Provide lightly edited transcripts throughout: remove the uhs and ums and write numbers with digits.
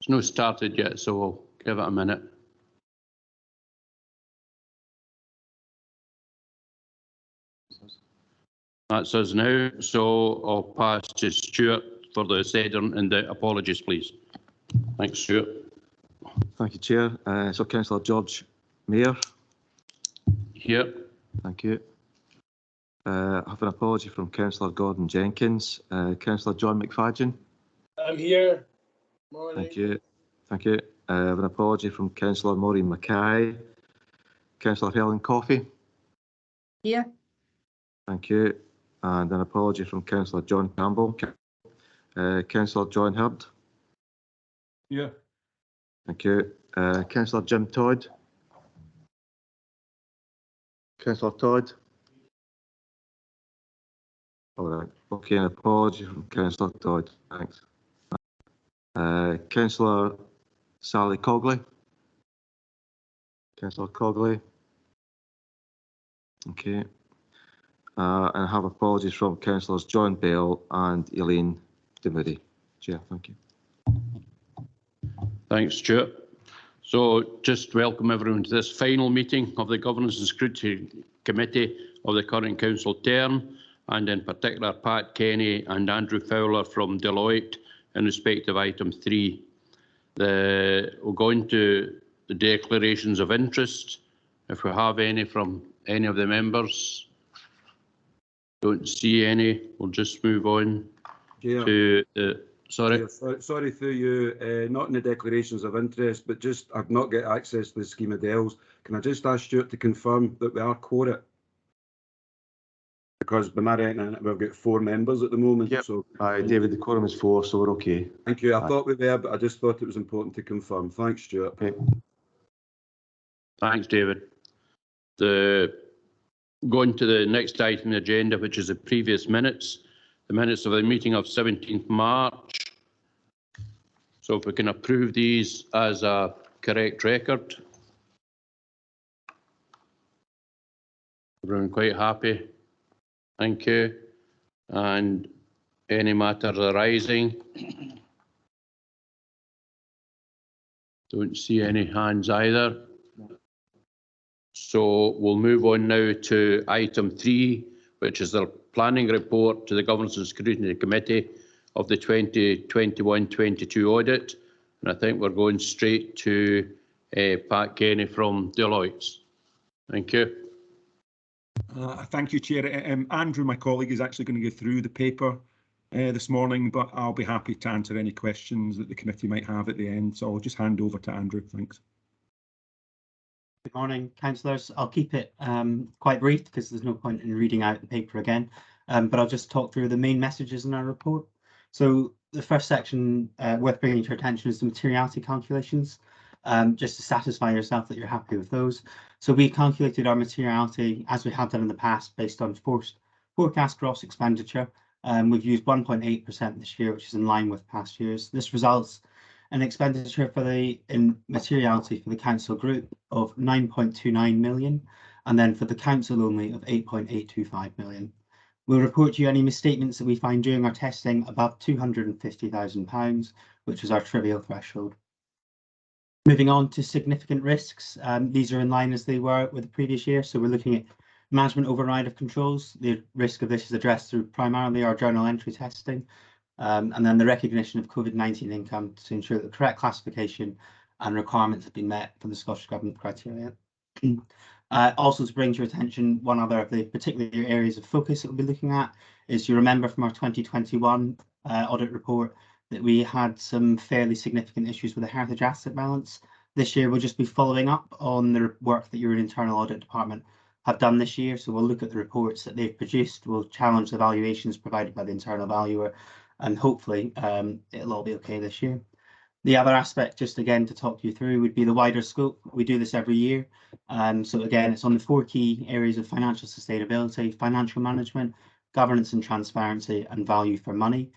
It's not started yet, so we'll give it a minute. That's us now, so I'll pass to Stuart for the second and the apologies, please. Thanks, Stuart. Thank you, Chair. So Councillor George Mayor. Here. Thank you. I have an apology from Councillor Gordon Jenkins. Councillor John McFadden. I'm here. Morning. Thank you. Thank you. I have an apology from Councillor Maureen Mackay. Councillor Helen Coffey. Here. Thank you. And an apology from Councillor John Campbell. Councillor John Hurd. Yeah. Thank you. Councillor Jim Todd. Councillor Todd. All right. Okay, an apology from Councillor Todd. Thanks. Councillor Sally Cogley. Councillor Cogley. Okay. And I have apologies from Councillors John Bell and Elaine Demoody. Chair, thank you. Thanks, Stuart. So just welcome everyone to this final meeting of the Governance and Scrutiny Committee of the current council term, and in particular Pat Kenny and Andrew Fowler from Deloitte in respect of item 3. We'll go into the declarations of interest, if we have any from any of the members. Don't see any. We'll just move on to the... Sorry. Sorry through you, not in the declarations of interest, but just I've not got access to the scheme of Dells. Can I just ask Stuart to confirm that we are quorum? Because by my reckoning, we've got 4 members at the moment. Yep. So, David, the quorum is 4, so we're okay. Thank you. I thought we were, but I just thought it was important to confirm. Thanks, Stuart. Okay. Thanks, David. Going to the next item on the agenda, which is the previous minutes. The minutes of the meeting of 17th March. So if we can approve these as a correct record. Everyone quite happy? Thank you. And any matters arising? Don't see any hands either. So we'll move on now to item 3, which is the planning report to the Governance and Scrutiny Committee of the 2021-22 audit. And I think we're going straight to Pat Kenny from Deloitte. Thank you. Thank you, Chair. Andrew, my colleague, is actually going to go through the paper this morning, but I'll be happy to answer any questions that the committee might have at the end. So I'll just hand over to Andrew. Thanks. Good morning, councillors. I'll keep it quite brief because there's no point in reading out the paper again, but I'll just talk through the main messages in our report. So the first section worth bringing to your attention is the materiality calculations, just to satisfy yourself that you're happy with those. So we calculated our materiality as we have done in the past based on forecast gross expenditure. We've used 1.8% this year, which is in line with past years. This results in expenditure in materiality for the council group of 9.29 million, and then for the council only of 8.825 million. We'll report to you any misstatements that we find during our testing above £250,000, which was our trivial threshold. Moving on to significant risks, these are in line as they were with the previous year. So we're looking at management override of controls. The risk of this is addressed through primarily our journal entry testing, and then the recognition of COVID-19 income to ensure that the correct classification and requirements have been met for the Scottish Government criteria. Also to bring to your attention, one other of the particular areas of focus that we'll be looking at is, you remember from our 2021 audit report that we had some fairly significant issues with the heritage asset balance. This year we'll just be following up on the work that your internal audit department have done this year. So we'll look at the reports that they've produced, we'll challenge the valuations provided by the internal valuer, and hopefully it'll all be okay this year. The other aspect, just again to talk you through, would be the wider scope. We do this every year. So again, it's on the 4 key areas of financial sustainability, financial management, governance and transparency, and value for money.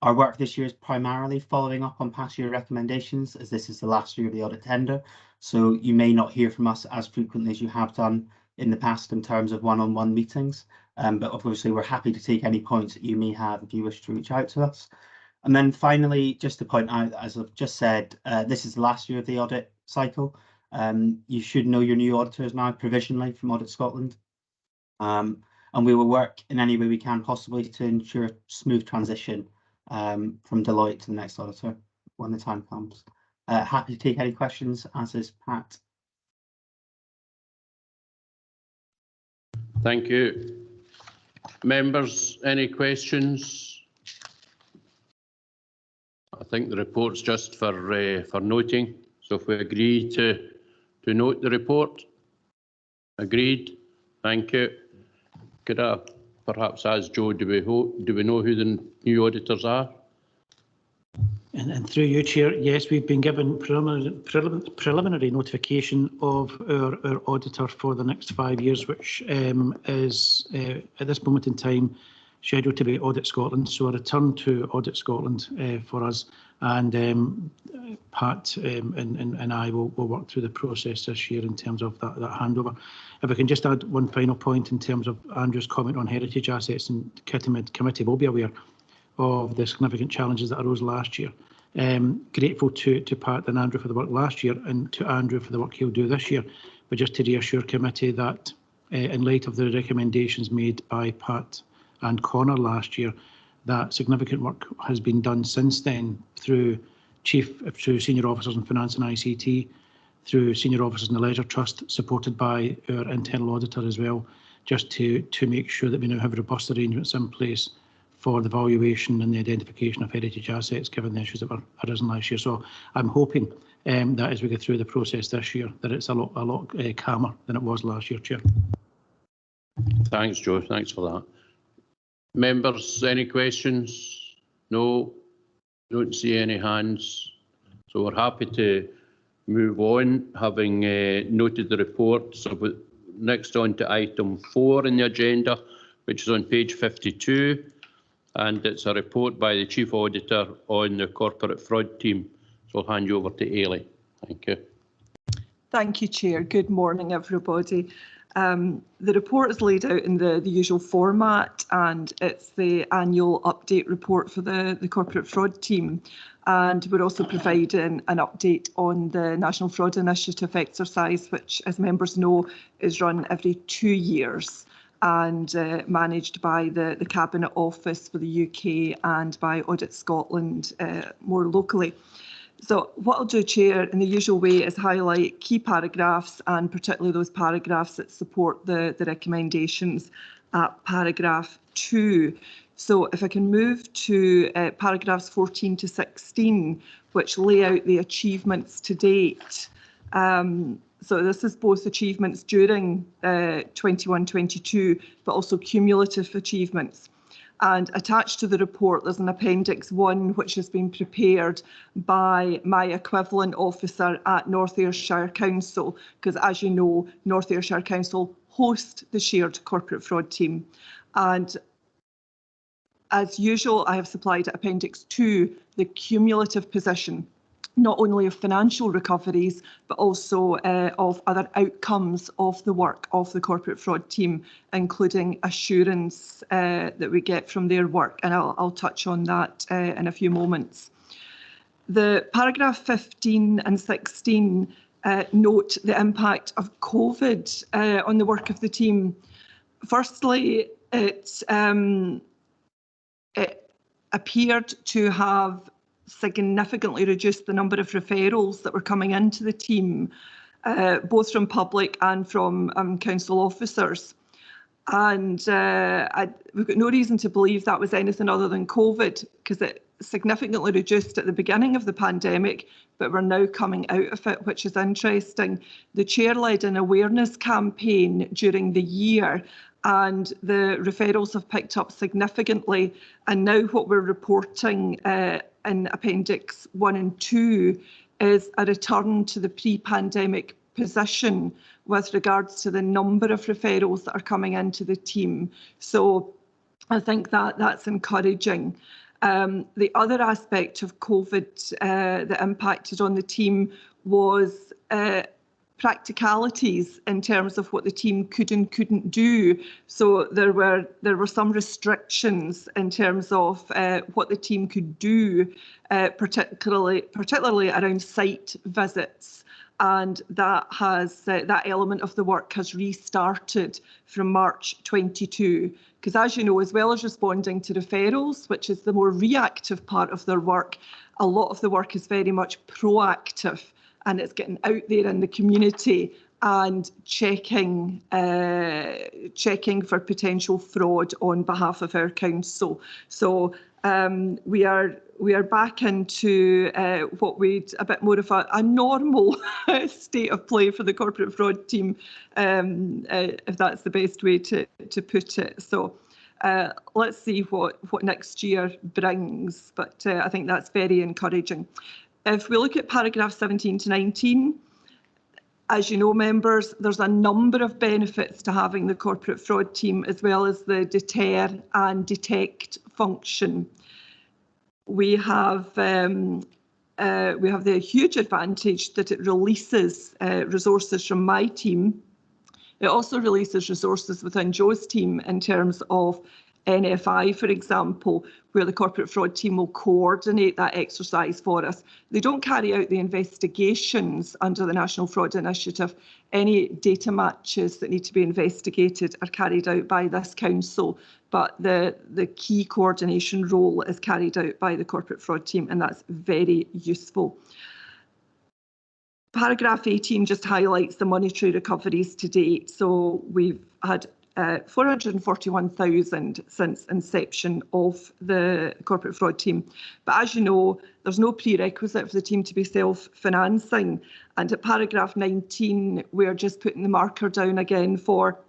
Our work this year is primarily following up on past year recommendations, as this is the last year of the audit tender. So you may not hear from us as frequently as you have done in the past in terms of one-on-one meetings. But obviously we're happy to take any points that you may have if you wish to reach out to us. And then finally, just to point out, as I've just said, this is the last year of the audit cycle. You should know your new auditors now provisionally from Audit Scotland. And we will work in any way we can possibly to ensure a smooth transition from Deloitte to the next auditor when the time comes. Happy to take any questions, as is Pat. Thank you. Members, any questions? I think the report's just for noting. So if we agree to note the report, agreed. Thank you. Could I perhaps ask Joe, do we know who the new auditors are? And through you, Chair, yes, we've been given preliminary notification of our auditor for the next 5 years, which is at this moment in time scheduled to be Audit Scotland. So a return to Audit Scotland for us, and Pat and I will work through the process this year in terms of that handover. If I can just add one final point in terms of Andrew's comment on heritage assets, and the committee will be aware of the significant challenges that arose last year. Grateful to Pat and Andrew for the work last year, and to Andrew for the work he'll do this year. But just to reassure committee that in light of the recommendations made by Pat and Connor last year, that significant work has been done since then through senior officers in finance and ICT, through senior officers in the Leisure Trust, supported by our internal auditor as well, just to make sure that we now have robust arrangements in place for the valuation and the identification of heritage assets, given the issues that were arisen last year. So I'm hoping that as we go through the process this year, that it's a lot calmer than it was last year, Chair. Thanks, Joe. Thanks for that. Members, any questions? No, don't see any hands. So we're happy to move on, having noted the report. So next on to item 4 in the agenda, which is on page 52. And it's a report by the Chief Auditor on the corporate fraud team. So I'll hand you over to Ailey. Thank you. Thank you, Chair. Good morning, everybody. The report is laid out in the usual format, and it's the annual update report for the corporate fraud team. And we're also providing an update on the National Fraud Initiative exercise, which, as members know, is run every 2 years and managed by the Cabinet Office for the UK and by Audit Scotland more locally. So what I'll do, Chair, in the usual way, is highlight key paragraphs, and particularly those paragraphs that support the recommendations at paragraph 2. So if I can move to paragraphs 14 to 16, which lay out the achievements to date. So this is both achievements during 21-22, but also cumulative achievements. And attached to the report, there's an Appendix 1, which has been prepared by my equivalent officer at North Ayrshire Council, because as you know, North Ayrshire Council host the shared corporate fraud team. And as usual, I have supplied at Appendix 2 the cumulative position, not only of financial recoveries, but also of other outcomes of the work of the corporate fraud team, including assurance that we get from their work. And I'll touch on that in a few moments. The paragraph 15 and 16 note the impact of COVID on the work of the team. Firstly, it appeared to have significantly reduced the number of referrals that were coming into the team, both from public and from council officers. And we've got no reason to believe that was anything other than COVID, because it significantly reduced at the beginning of the pandemic, but we're now coming out of it, which is interesting. The chair led an awareness campaign during the year, and the referrals have picked up significantly. And now what we're reporting in Appendix 1 and 2 is a return to the pre-pandemic position with regards to the number of referrals that are coming into the team. So I think that's encouraging. The other aspect of COVID that impacted on the team was practicalities in terms of what the team could and couldn't do. So there were some restrictions in terms of what the team could do, particularly around site visits. And that element of the work has restarted from March 22. Because as you know, as well as responding to referrals, which is the more reactive part of their work, a lot of the work is very much proactive, and it's getting out there in the community and checking for potential fraud on behalf of our council. So we are back into what we'd a bit more of a normal state of play for the corporate fraud team, if that's the best way to put it. So let's see what next year brings, but I think that's very encouraging. If we look at paragraph 17 to 19, as you know, members, there's a number of benefits to having the corporate fraud team, as well as the deter and detect function. We have the huge advantage that it releases resources from my team. It also releases resources within Joe's team in terms of NFI, for example, where the corporate fraud team will coordinate that exercise for us. They don't carry out the investigations under the National Fraud Initiative. Any data matches that need to be investigated are carried out by this council, but the key coordination role is carried out by the corporate fraud team, and that's very useful. Paragraph 18 just highlights the monetary recoveries to date. So we've had 441,000 since inception of the corporate fraud team. But as you know, there's no prerequisite for the team to be self-financing. And at paragraph 19, we're just putting the marker down again for,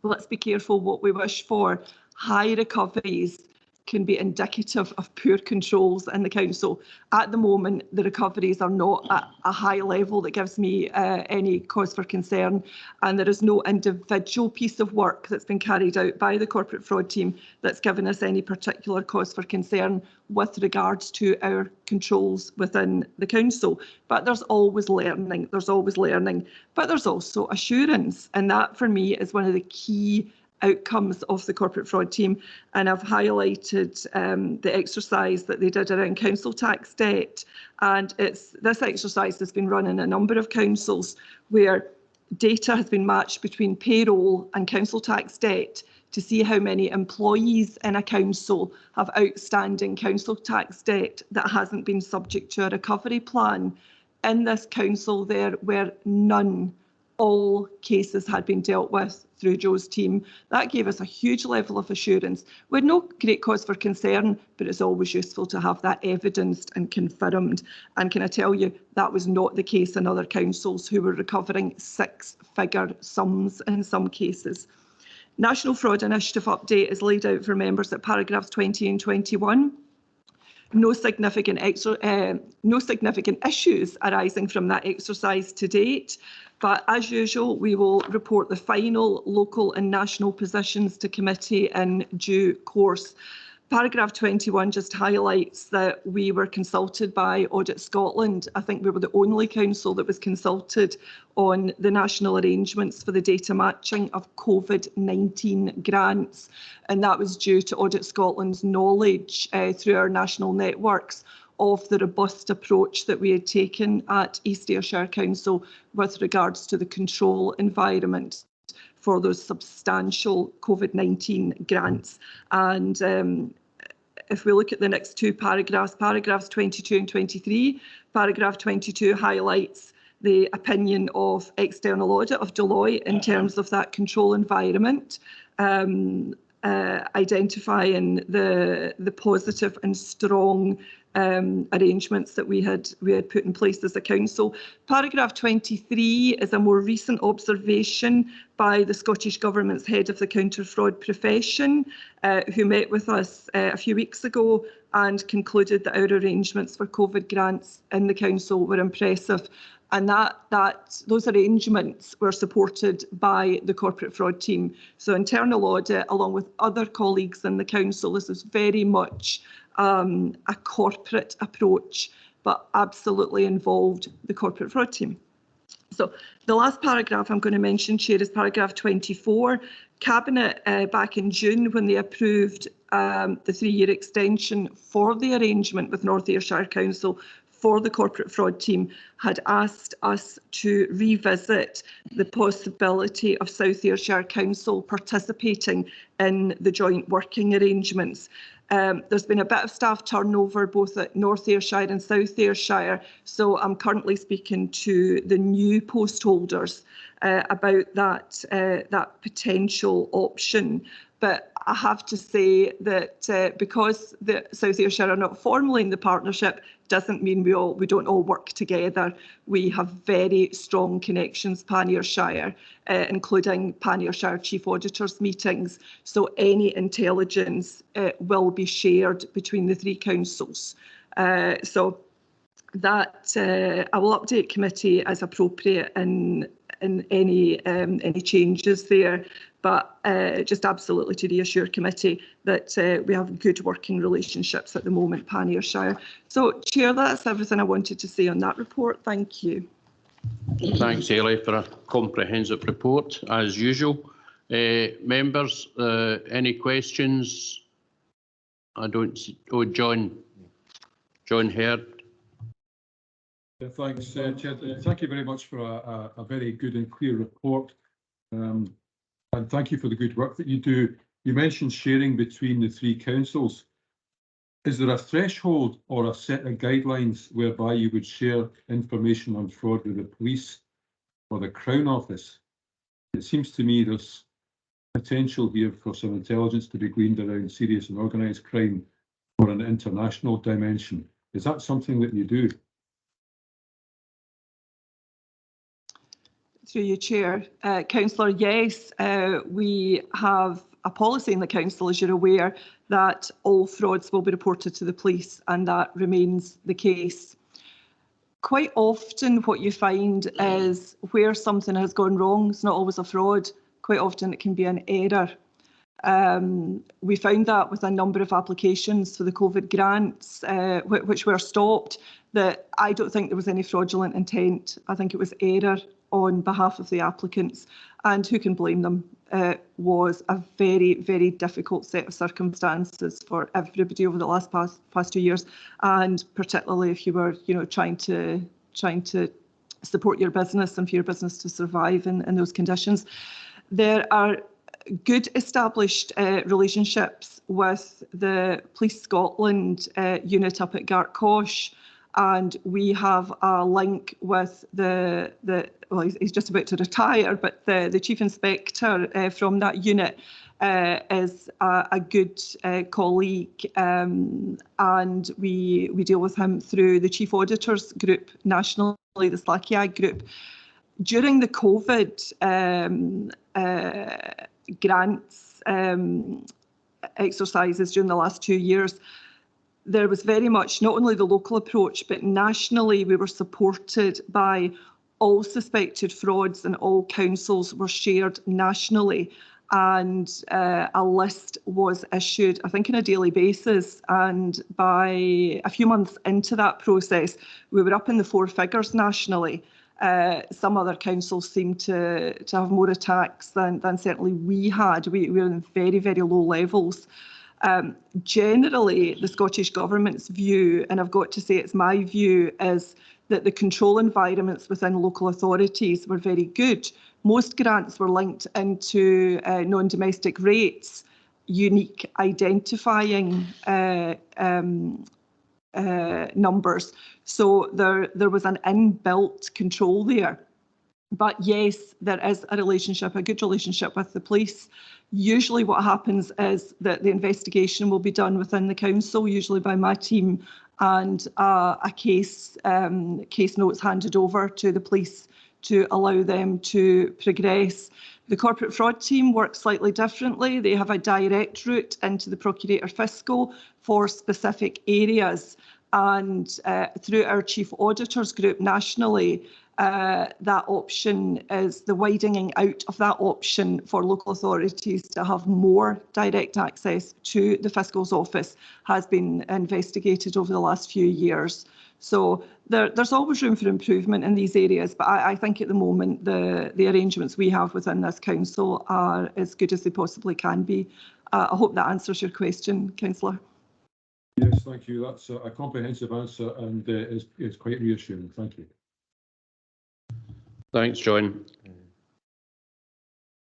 let's be careful what we wish for. High recoveries can be indicative of poor controls in the council. At the moment, the recoveries are not at a high level that gives me any cause for concern, and there is no individual piece of work that's been carried out by the corporate fraud team that's given us any particular cause for concern with regards to our controls within the council. But there's always learning, but there's also assurance, and that for me is one of the key outcomes of the corporate fraud team. And I've highlighted the exercise that they did around council tax debt. And this exercise has been run in a number of councils where data has been matched between payroll and council tax debt to see how many employees in a council have outstanding council tax debt that hasn't been subject to a recovery plan. In this council, there were none. All cases had been dealt with through Joe's team. That gave us a huge level of assurance. We had no great cause for concern, but it's always useful to have that evidenced and confirmed. And can I tell you, that was not the case in other councils who were recovering six-figure sums in some cases. National Fraud Initiative update is laid out for members at paragraphs 20 and 21. No significant issues arising from that exercise to date. But as usual, we will report the final local and national positions to committee in due course. Paragraph 21 just highlights that we were consulted by Audit Scotland. I think we were the only council that was consulted on the national arrangements for the data matching of COVID-19 grants. And that was due to Audit Scotland's knowledge through our national networks of the robust approach that we had taken at East Ayrshire Council with regards to the control environment for those substantial COVID-19 grants. And if we look at the next two paragraphs, paragraphs 22 and 23, paragraph 22 highlights the opinion of external audit of Deloitte in terms of that control environment, identifying the positive and strong arrangements that we had put in place as a council. Paragraph 23 is a more recent observation by the Scottish Government's head of the counter fraud profession, who met with us a few weeks ago and concluded that our arrangements for COVID grants in the council were impressive. And those arrangements were supported by the corporate fraud team. So internal audit, along with other colleagues in the council, this is very much a corporate approach, but absolutely involved the corporate fraud team. So the last paragraph I'm going to mention, Chair, is paragraph 24. Cabinet back in June, when they approved the 3-year extension for the arrangement with North Ayrshire Council for the corporate fraud team, had asked us to revisit the possibility of South Ayrshire Council participating in the joint working arrangements. There's been a bit of staff turnover both at North Ayrshire and South Ayrshire, so I'm currently speaking to the new post holders about that potential option. But I have to say that because the South Ayrshire are not formally in the partnership, doesn't mean we don't all work together. We have very strong connections pan-Ayrshire, including pan-Ayrshire Chief Auditors meetings. So any intelligence will be shared between the 3 councils. So that I will update committee as appropriate in any changes there. But just absolutely to reassure committee that we have good working relationships at the moment, pan-Ayrshire. So, Chair, that's everything I wanted to say on that report. Thank you. Thanks, Ellie, for a comprehensive report, as usual. Members, any questions? I don't see. Oh, John Hurd. Yeah, thanks, Chair. Thank you very much for a very good and clear report. And thank you for the good work that you do. You mentioned sharing between the 3 councils. Is there a threshold or a set of guidelines whereby you would share information on fraud with the police or the Crown Office? It seems to me there's potential here for some intelligence to be gleaned around serious and organised crime or an international dimension. Is that something that you do? Through you, Chair. Councillor, yes, we have a policy in the council, as you're aware, that all frauds will be reported to the police, and that remains the case. Quite often what you find is where something has gone wrong, it's not always a fraud, quite often it can be an error. We found that with a number of applications for the COVID grants, which were stopped, that I don't think there was any fraudulent intent. I think it was error on behalf of the applicants, and who can blame them? It was a very, very difficult set of circumstances for everybody over the past 2 years, and particularly if you were, trying to support your business and for your business to survive in those conditions. There are good established relationships with the Police Scotland unit up at Gartcosh, and we have a link with well, he's just about to retire, but the Chief Inspector from that unit is a good colleague, and we deal with him through the Chief Auditors group nationally, the SLACIAG group. During the COVID grants exercises during the last 2 years, there was very much not only the local approach, but nationally we were supported by all suspected frauds, and all councils were shared nationally. And a list was issued, I think, on a daily basis. And by a few months into that process, we were up in the 4 figures nationally. Some other councils seem to have more attacks than certainly we had. We were in very, very low levels. Generally, the Scottish Government's view, and I've got to say it's my view, is that the control environments within local authorities were very good. Most grants were linked into non-domestic rates, unique identifying numbers. So there was an inbuilt control there. But yes, there is a relationship, a good relationship with the police. Usually what happens is that the investigation will be done within the council, usually by my team, and a case notes handed over to the police to allow them to progress. The corporate fraud team works slightly differently. They have a direct route into the Procurator Fiscal for specific areas. And through our Chief Auditors group nationally, that option is the widening out of that option for local authorities to have more direct access to the Fiscal's office has been investigated over the last few years. So there's always room for improvement in these areas, but I think at the moment the arrangements we have within this council are as good as they possibly can be. I hope that answers your question, Councillor. Yes, thank you. That's a comprehensive answer and is quite reassuring. Thank you. Thanks, John.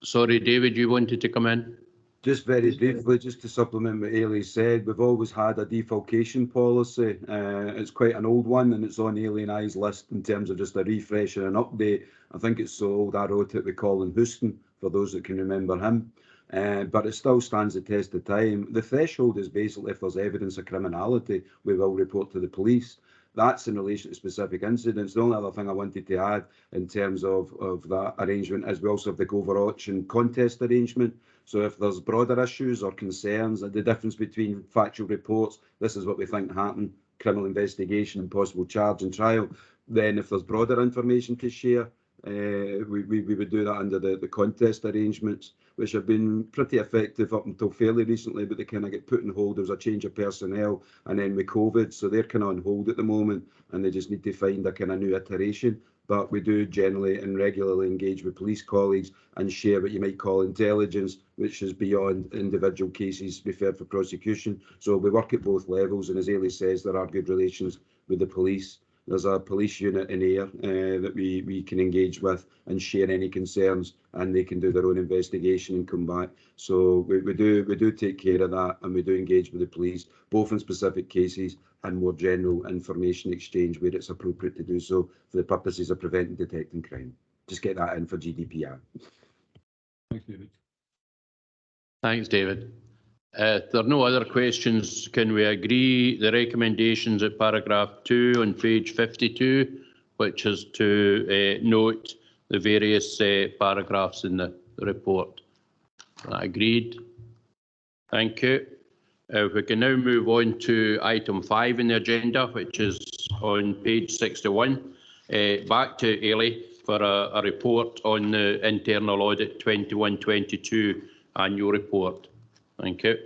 Sorry, David, you wanted to come in? Just very briefly, just to supplement what Ailey said, we've always had a defalcation policy. It's quite an old one and it's on Ailey and I's list in terms of just a refresh and an update. I think it's so old I wrote it with Colin Houston, for those that can remember him. But it still stands the test of time. The threshold is basically if there's evidence of criminality, we will report to the police. That's in relation to specific incidents. The only other thing I wanted to add in terms of that arrangement is we also have the overarching contest arrangement. So if there's broader issues or concerns, the difference between factual reports, this is what we think happened, criminal investigation and possible charge and trial, then if there's broader information to share, we would do that under the contest arrangements, which have been pretty effective up until fairly recently, but they kind of get put on hold. There was a change of personnel and then with COVID, so they're kind of on hold at the moment and they just need to find a kind of new iteration. But we do generally and regularly engage with police colleagues and share what you might call intelligence, which is beyond individual cases referred for prosecution. So we work at both levels, and as Ailey says, there are good relations with the police. There's a police unit in Ayr that we can engage with and share any concerns, and they can do their own investigation and come back. So we do take care of that, and we do engage with the police, both in specific cases and more general information exchange where it's appropriate to do so for the purposes of preventing, detecting crime. Just get that in for GDPR. Thanks, David. Thanks, David. If there are no other questions, can we agree the recommendations at paragraph 2 on page 52, which is to note the various paragraphs in the report? Agreed. Thank you. We can now move on to item 5 in the agenda, which is on page 61. Back to Ailey for a report on the internal audit 21-22 annual report. Thank you.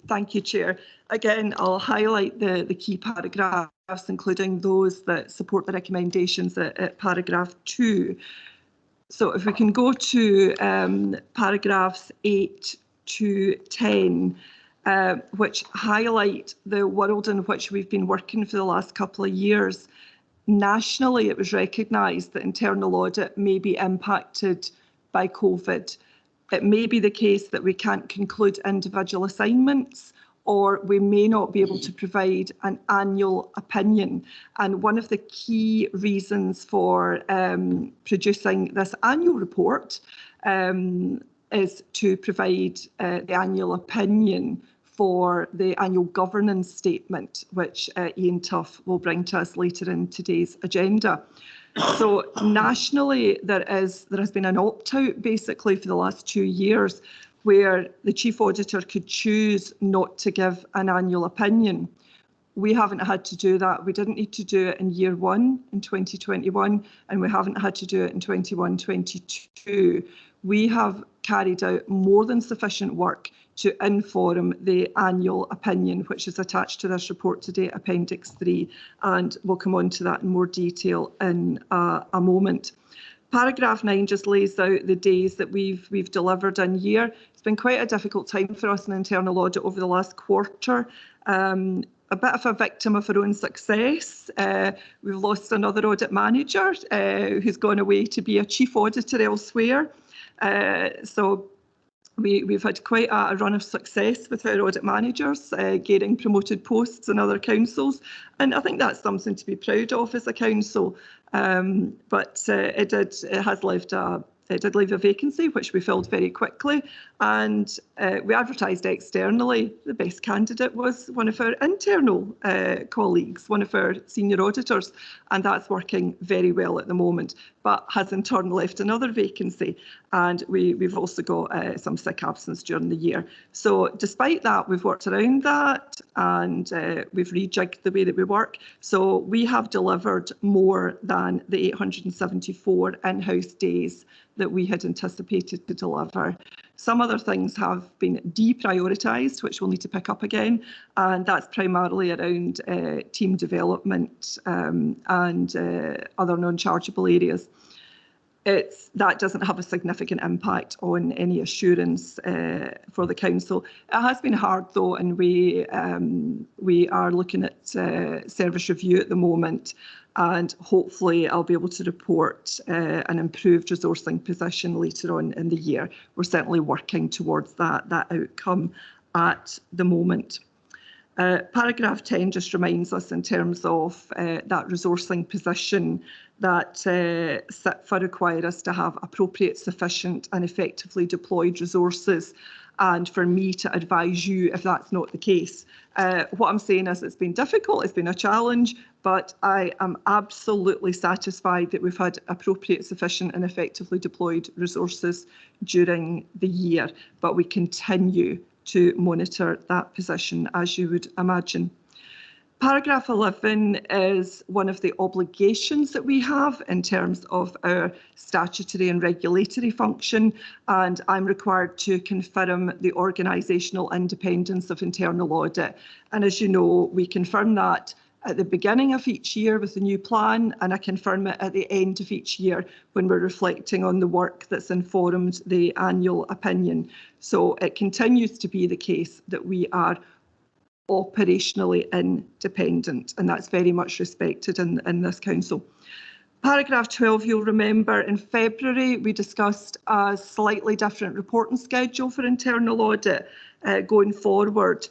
Thank you, Chair. Again, I'll highlight the key paragraphs, including those that support the recommendations at paragraph 2. So if we can go to paragraphs 8 to 10, which highlight the world in which we've been working for the last couple of years. Nationally, it was recognised that internal audit may be impacted by COVID. It may be the case that we can't conclude individual assignments, or we may not be able to provide an annual opinion. And one of the key reasons for producing this annual report is to provide the annual opinion for the annual governance statement, which Ian Tuff will bring to us later in today's agenda. So nationally, there has been an opt-out basically for the last 2 years where the Chief Auditor could choose not to give an annual opinion. We haven't had to do that. We didn't need to do it in year 1 in 2021, and we haven't had to do it in 21-22. We have carried out more than sufficient work to inform the annual opinion, which is attached to this report today, Appendix 3, and we'll come on to that in more detail in a moment. Paragraph 9 just lays out the days that we've delivered in year. It's been quite a difficult time for us in internal audit over the last quarter. A bit of a victim of our own success. We've lost another audit manager who's gone away to be a chief auditor elsewhere. So we've had quite a run of success with our audit managers, getting promoted posts in other councils. And I think that's something to be proud of as a council. But it did leave a vacancy, which we filled very quickly. And we advertised externally. The best candidate was one of our internal colleagues, one of our senior auditors, and that's working very well at the moment, but has in turn left another vacancy. And we've also got some sick absence during the year. So despite that, we've worked around that, and we've rejigged the way that we work. So we have delivered more than the 874 in-house days that we had anticipated to deliver. Some other things have been deprioritised, which we'll need to pick up again, and that's primarily around team development and other non-chargeable areas. That doesn't have a significant impact on any assurance for the council. It has been hard though, and we are looking at service review at the moment, and hopefully I'll be able to report an improved resourcing position later on in the year. We're certainly working towards that outcome at the moment. Paragraph 10 just reminds us in terms of that resourcing position that SIPFA require us to have appropriate, sufficient and effectively deployed resources, and for me to advise you if that's not the case. What I'm saying is it's been difficult, it's been a challenge, but I am absolutely satisfied that we've had appropriate, sufficient and effectively deployed resources during the year, but we continue to monitor that position, as you would imagine. Paragraph 11 is one of the obligations that we have in terms of our statutory and regulatory function, and I'm required to confirm the organisational independence of internal audit. And as you know, we confirm that at the beginning of each year with the new plan, and I confirm it at the end of each year when we're reflecting on the work that's informed the annual opinion. So it continues to be the case that we are operationally independent, and that's very much respected in this council. Paragraph 12, you'll remember in February we discussed a slightly different reporting schedule for internal audit going forward,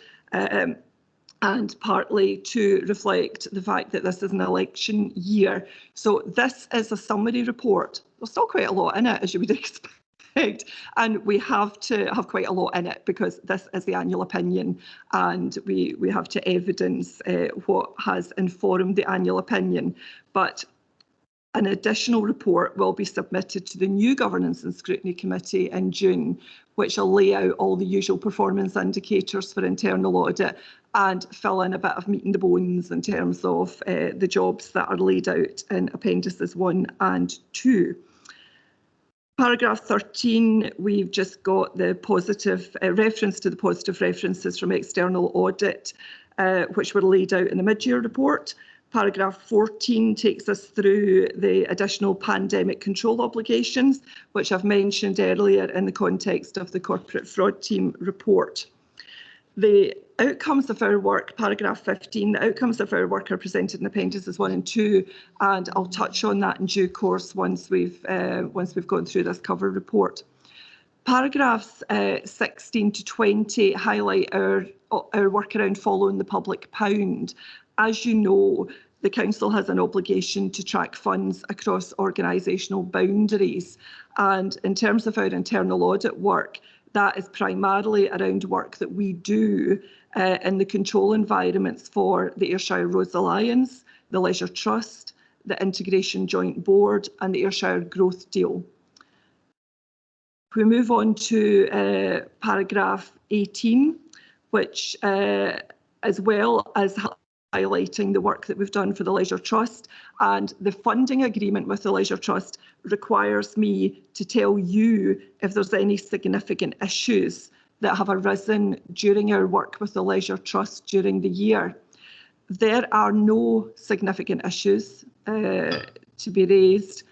and partly to reflect the fact that this is an election year. So this is a summary report. There's still quite a lot in it, as you would expect, and we have to have quite a lot in it because this is the annual opinion, and we have to evidence what has informed the annual opinion. But an additional report will be submitted to the new Governance and Scrutiny Committee in June, which will lay out all the usual performance indicators for internal audit and fill in a bit of meat and the bones in terms of the jobs that are laid out in Appendices 1 and 2. Paragraph 13, we've just got the positive reference to the positive references from external audit, which were laid out in the mid-year report. Paragraph 14 takes us through the additional pandemic control obligations, which I've mentioned earlier in the context of the Corporate Fraud Team report. The outcomes of our work, paragraph 15, the outcomes of our work are presented in Appendices 1 and 2, and I'll touch on that in due course once we've gone through this cover report. Paragraphs 16 to 20 highlight our work around following the public pound. As you know, the Council has an obligation to track funds across organisational boundaries, and in terms of our internal audit work, that is primarily around work that we do in the control environments for the Ayrshire Roads Alliance, the Leisure Trust, the Integration Joint Board and the Ayrshire Growth Deal. If we move on to paragraph 18, which as well as highlighting the work that we've done for the Leisure Trust, and the funding agreement with the Leisure Trust requires me to tell you if there's any significant issues that have arisen during our work with the Leisure Trust during the year. There are no significant issues to be raised,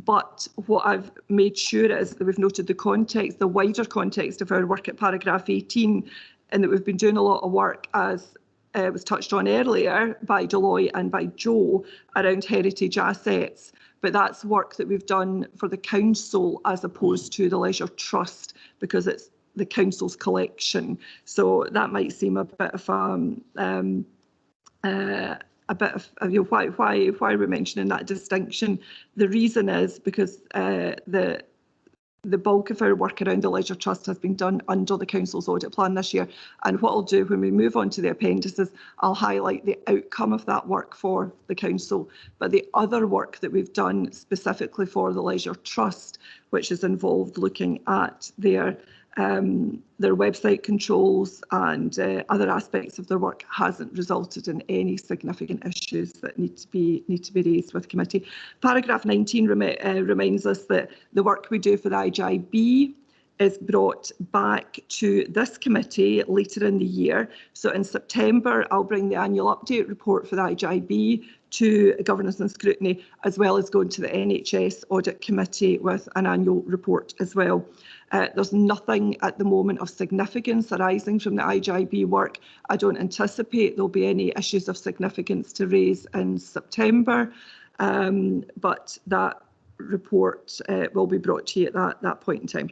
but what I've made sure is that we've noted the context, the wider context of our work at paragraph 18, and that we've been doing a lot of work, as was touched on earlier by Deloitte and by Joe, around heritage assets. But that's work that we've done for the council as opposed to the Leisure Trust, because it's the council's collection. So that might seem a bit of why are we mentioning that distinction? The reason is because the the bulk of our work around the Leisure Trust has been done under the Council's audit plan this year. And what I'll do when we move on to the appendices, I'll highlight the outcome of that work for the Council. But the other work that we've done specifically for the Leisure Trust, which is involved looking at their website controls and other aspects of their work, hasn't resulted in any significant issues that need to be raised with committee. Paragraph 19 reminds us that the work we do for the IGIB is brought back to this committee later in the year. So in September, I'll bring the annual update report for the IGIB to Governance and Scrutiny, as well as going to the NHS Audit Committee with an annual report as well. There's nothing at the moment of significance arising from the IGIB work. I don't anticipate there'll be any issues of significance to raise in September, but that report will be brought to you at that point in time.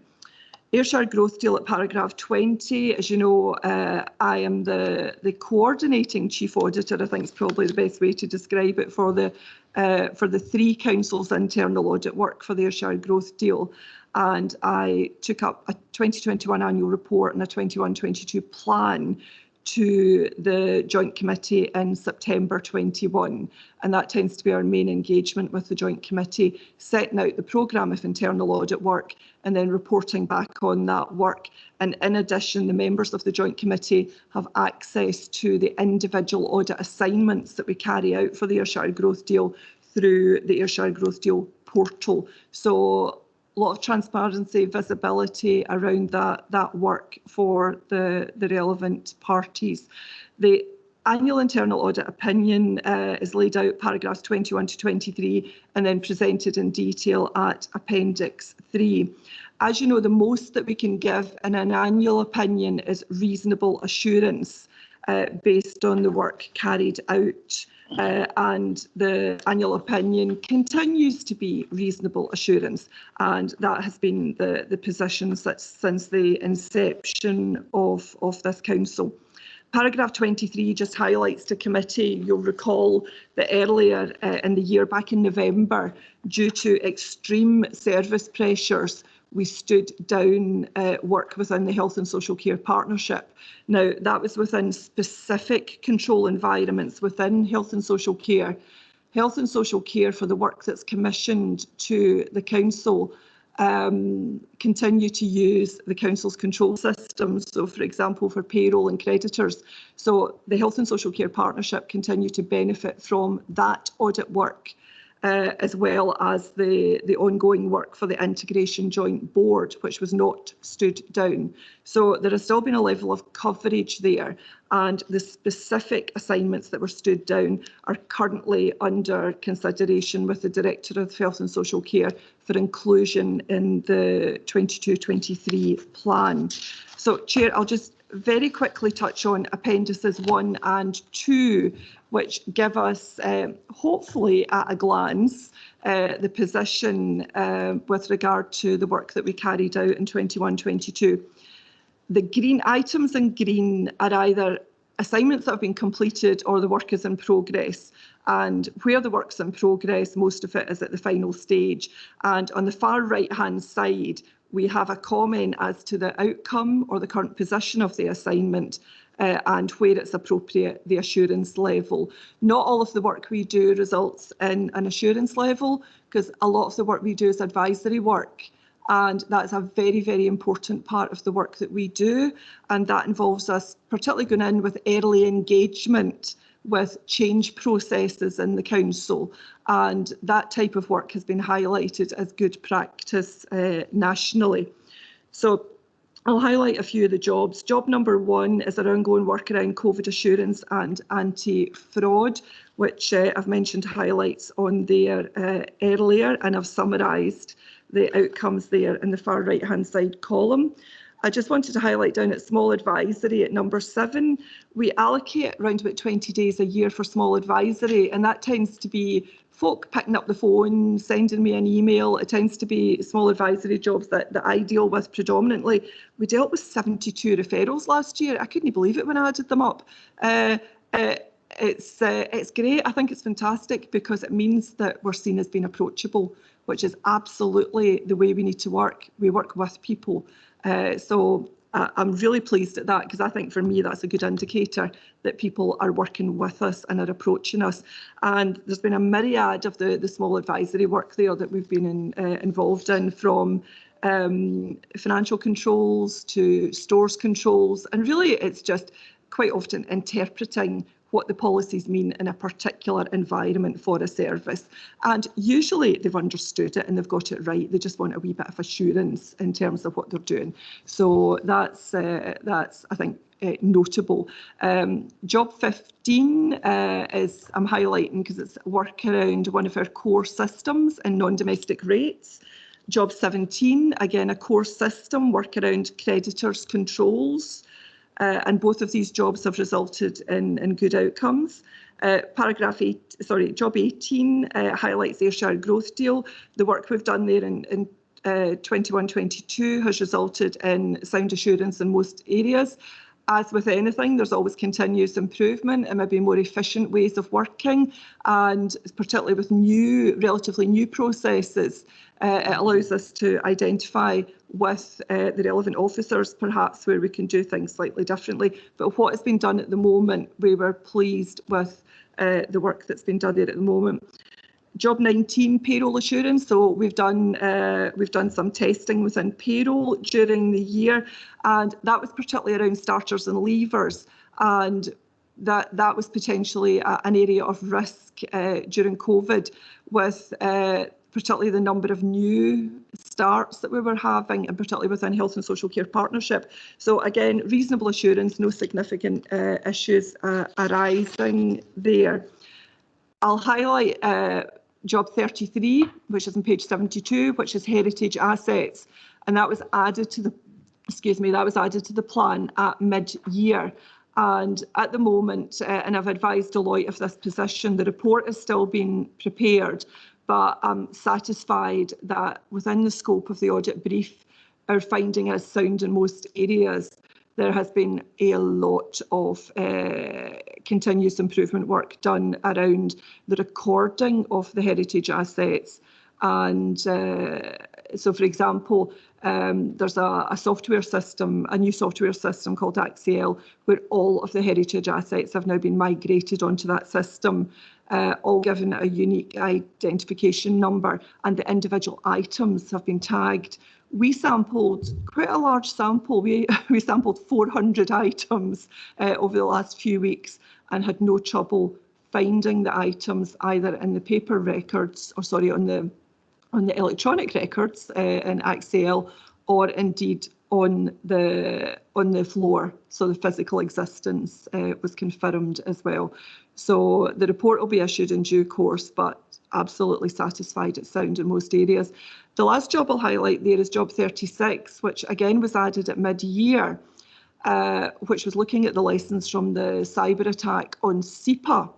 Ayrshire Growth Deal at paragraph 20. As you know, I am the coordinating chief auditor. I think it's probably the best way to describe it for the three councils' internal audit work for the Ayrshire Growth Deal. And I took up a 2021 annual report and a 21-22 plan to the Joint Committee in September 21, and that tends to be our main engagement with the Joint Committee, setting out the programme of internal audit work and then reporting back on that work. And in addition, the members of the Joint Committee have access to the individual audit assignments that we carry out for the Ayrshire Growth Deal through the Ayrshire Growth Deal portal. So a lot of transparency, visibility around that work for the relevant parties. The annual internal audit opinion is laid out paragraphs 21 to 23 and then presented in detail at Appendix 3. As you know, the most that we can give in an annual opinion is reasonable assurance based on the work carried out. And the annual opinion continues to be reasonable assurance, and that has been the position since the inception of this council. Paragraph 23 just highlights to committee, you'll recall that earlier in the year, back in November, due to extreme service pressures, we stood down work within the Health and Social Care Partnership. Now, that was within specific control environments within Health and Social Care. Health and Social Care, for the work that's commissioned to the Council, continue to use the Council's control systems, so for example for payroll and creditors. So the Health and Social Care Partnership continue to benefit from that audit work, as well as the ongoing work for the Integration Joint Board, which was not stood down. So there has still been a level of coverage there, and the specific assignments that were stood down are currently under consideration with the Director of Health and Social Care for inclusion in the 22-23 plan. So, Chair, I'll just very quickly touch on appendices 1 and 2, which give us, hopefully at a glance, the position with regard to the work that we carried out in 21-22. The green items in green are either assignments that have been completed or the work is in progress. And where the work's in progress, most of it is at the final stage. And on the far right-hand side, we have a comment as to the outcome or the current position of the assignment and where it's appropriate, the assurance level. Not all of the work we do results in an assurance level, because a lot of the work we do is advisory work. And that's a very, very important part of the work that we do. And that involves us particularly going in with early engagement with change processes in the council. And that type of work has been highlighted as good practice nationally. So I'll highlight a few of the jobs. Job number 1 is our ongoing work around COVID assurance and anti-fraud, which I've mentioned highlights on there earlier, and I've summarised the outcomes there in the far right-hand side column. I just wanted to highlight down at small advisory at number 7, we allocate around about 20 days a year for small advisory, and that tends to be folk picking up the phone, sending me an email. It tends to be small advisory jobs that I deal with predominantly. We dealt with 72 referrals last year. I couldn't believe it when I added them up. it's great. I think it's fantastic because it means that we're seen as being approachable, which is absolutely the way we need to work. We work with people. So I'm really pleased at that, because I think for me that's a good indicator that people are working with us and are approaching us. And there's been a myriad of the small advisory work there that we've been involved in, from financial controls to stores controls, and really it's just quite often interpreting what the policies mean in a particular environment for a service. And usually they've understood it and they've got it right. They just want a wee bit of assurance in terms of what they're doing. So that's I think, notable. Job 15 is, I'm highlighting because it's work around one of our core systems in non-domestic rates. Job 17, again, a core system, work around creditors' controls. And both of these jobs have resulted in good outcomes. Job 18 highlights the Ayrshire Growth Deal. The work we've done there in 21-22 has resulted in sound assurance in most areas. As with anything, there's always continuous improvement and maybe more efficient ways of working, and particularly with relatively new processes, it allows us to identify with the relevant officers perhaps where we can do things slightly differently. But what has been done at the moment, we were pleased with the work that's been done there at the moment. Job 19, payroll assurance. So we've done some testing within payroll during the year, and that was particularly around starters and leavers, and that was potentially an area of risk during COVID, with particularly the number of new starts that we were having, and particularly within Health and Social Care Partnership. So again, reasonable assurance, no significant issues arising there. I'll highlight Job 33, which is on page 72, which is heritage assets, and that was added to the plan at mid-year. And at the moment, and I've advised Deloitte of this position, the report is still being prepared, but I'm satisfied that within the scope of the audit brief, our finding is sound in most areas. There has been a lot of continuous improvement work done around the recording of the heritage assets. And so, for example, there's a software system, a new software system called Axiel, where all of the heritage assets have now been migrated onto that system, all given a unique identification number, and the individual items have been tagged. We sampled quite a large sample. We sampled 400 items over the last few weeks and had no trouble finding the items either in the paper records, or sorry, on the electronic records in Axiel, or indeed on the floor. So the physical existence was confirmed as well. So the report will be issued in due course, but absolutely satisfied it's sound in most areas. The last job I'll highlight there is job 36, which again was added at mid-year, which was looking at the lessons from the cyber attack on SEPA.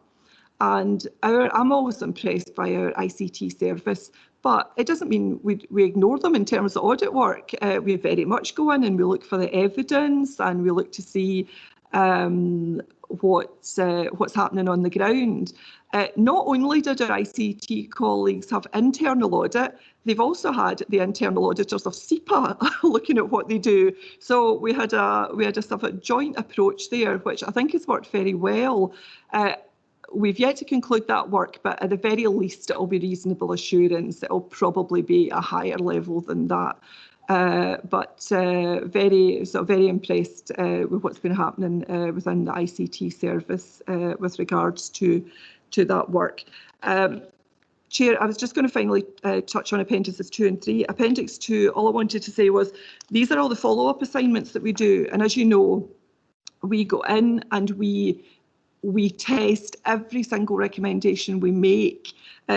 And I'm always impressed by our ICT service, but it doesn't mean we ignore them in terms of audit work. We very much go in and we look for the evidence, and we look to see what's happening on the ground. Not only did our ICT colleagues have internal audit, they've also had the internal auditors of SEPA looking at what they do. So we had a sort of a joint approach there, which I think has worked very well. We've yet to conclude that work, but at the very least, it will be reasonable assurance. It will probably be a higher level than that. But very impressed with what's been happening within the ICT service with regards to that work. Chair, I was just going to finally touch on Appendices 2 and 3. Appendix 2, all I wanted to say was these are all the follow-up assignments that we do. And as you know, we go in and we test every single recommendation we make.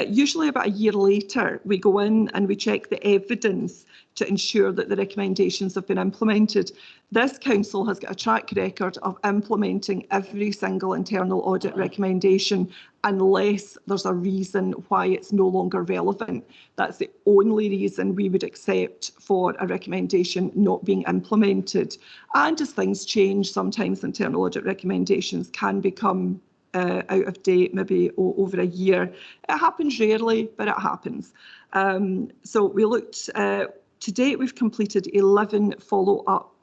Usually about a year later, we go in and we check the evidence to ensure that the recommendations have been implemented. This council has got a track record of implementing every single internal audit recommendation unless there's a reason why it's no longer relevant. That's the only reason we would accept for a recommendation not being implemented. And as things change, sometimes internal audit recommendations can become out of date, maybe over a year. It happens rarely, but it happens. So we looked, to date we've completed 11 follow-up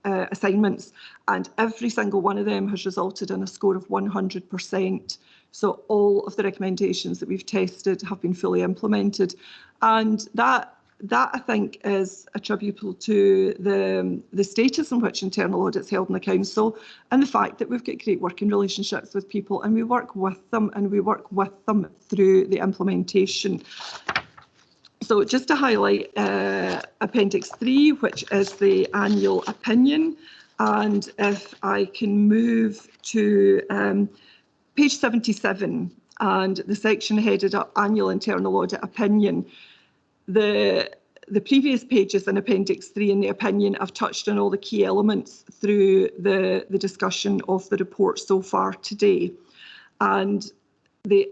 assignments, and every single one of them has resulted in a score of 100%. So all of the recommendations that we've tested have been fully implemented, and that I think is attributable to the status in which internal audit's held in the council, and the fact that we've got great working relationships with people, and we work with them, and we work with them through the implementation. So just to highlight Appendix 3, which is the annual opinion, and if I can move to page 77 and the section headed up Annual Internal Audit Opinion. The previous pages in Appendix 3 in the opinion have touched on all the key elements through the discussion of the report so far today. And the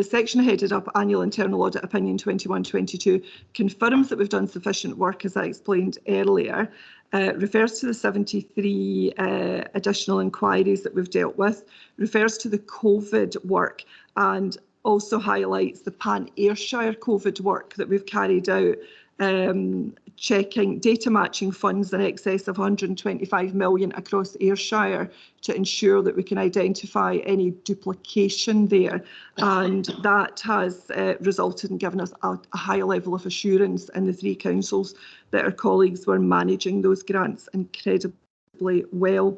section headed up Annual Internal Audit Opinion 21-22 confirms that we've done sufficient work, as I explained earlier, refers to the 73 additional inquiries that we've dealt with, refers to the COVID work, and also highlights the Pan-Ayrshire COVID work that we've carried out, checking data matching funds in excess of 125 million across Ayrshire to ensure that we can identify any duplication there. And that has resulted in giving us a high level of assurance in the three councils that our colleagues were managing those grants incredibly well.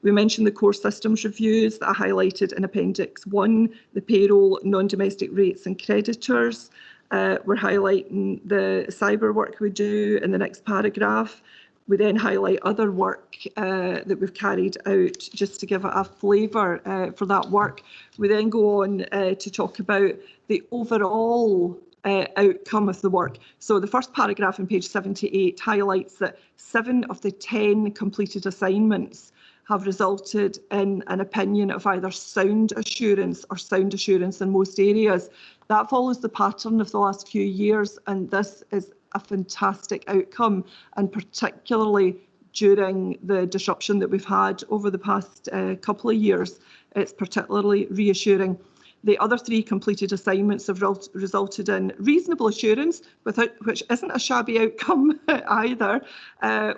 We mentioned the core systems reviews that I highlighted in Appendix 1, the payroll, non-domestic rates and creditors. We're highlighting the cyber work we do in the next paragraph. We then highlight other work that we've carried out just to give it a flavour for that work. We then go on to talk about the overall outcome of the work. So the first paragraph on page 78 highlights that 7 of the 10 completed assignments have resulted in an opinion of either sound assurance or sound assurance in most areas. That follows the pattern of the last few years, and this is a fantastic outcome, and particularly during the disruption that we've had over the past couple of years, it's particularly reassuring. The other 3 completed assignments have resulted in reasonable assurance, which isn't a shabby outcome either.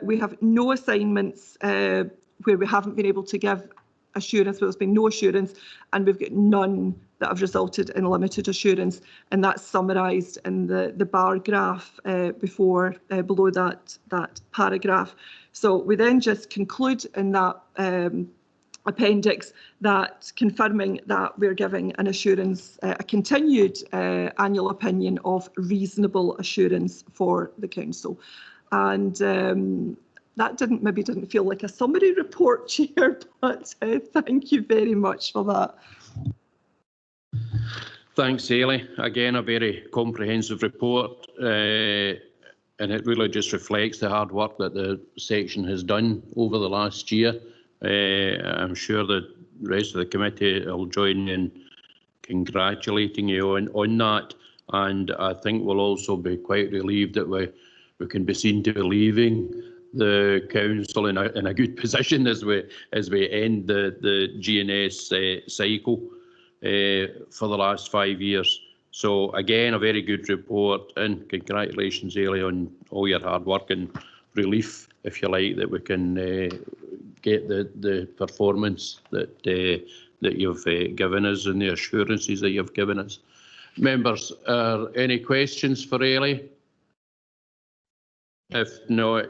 We have no assignments where we haven't been able to give assurance, where there's been no assurance, and we've got none that have resulted in limited assurance, and that's summarised in the bar graph below that paragraph. So we then just conclude in that appendix that confirming that we're giving an assurance, a continued annual opinion of reasonable assurance for the council. And that maybe didn't feel like a summary report, Chair, but thank you very much for that. Thanks, Ailey. Again, a very comprehensive report, and it really just reflects the hard work that the section has done over the last year. I'm sure the rest of the committee will join in congratulating you on that, and I think we'll also be quite relieved that we can be seen to be leaving the council in a good position as we end the GNS cycle for the last 5 years. So again, a very good report, and congratulations, Ailey, on all your hard work, and relief, if you like, that we can get the performance that you've given us and the assurances that you've given us. Members, are any questions for Ailey? If not,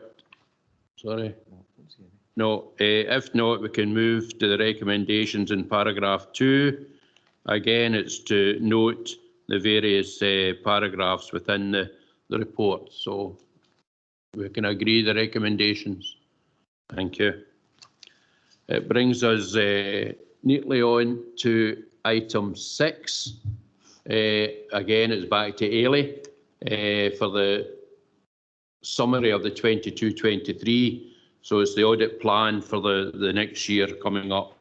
if not, we can move to the recommendations in paragraph 2. Again, it's to note the various paragraphs within the report. So we can agree the recommendations. Thank you. It brings us neatly on to item 6. Again, it's back to Ailey for the summary of the 22-23. So it's the audit plan for the next year coming up.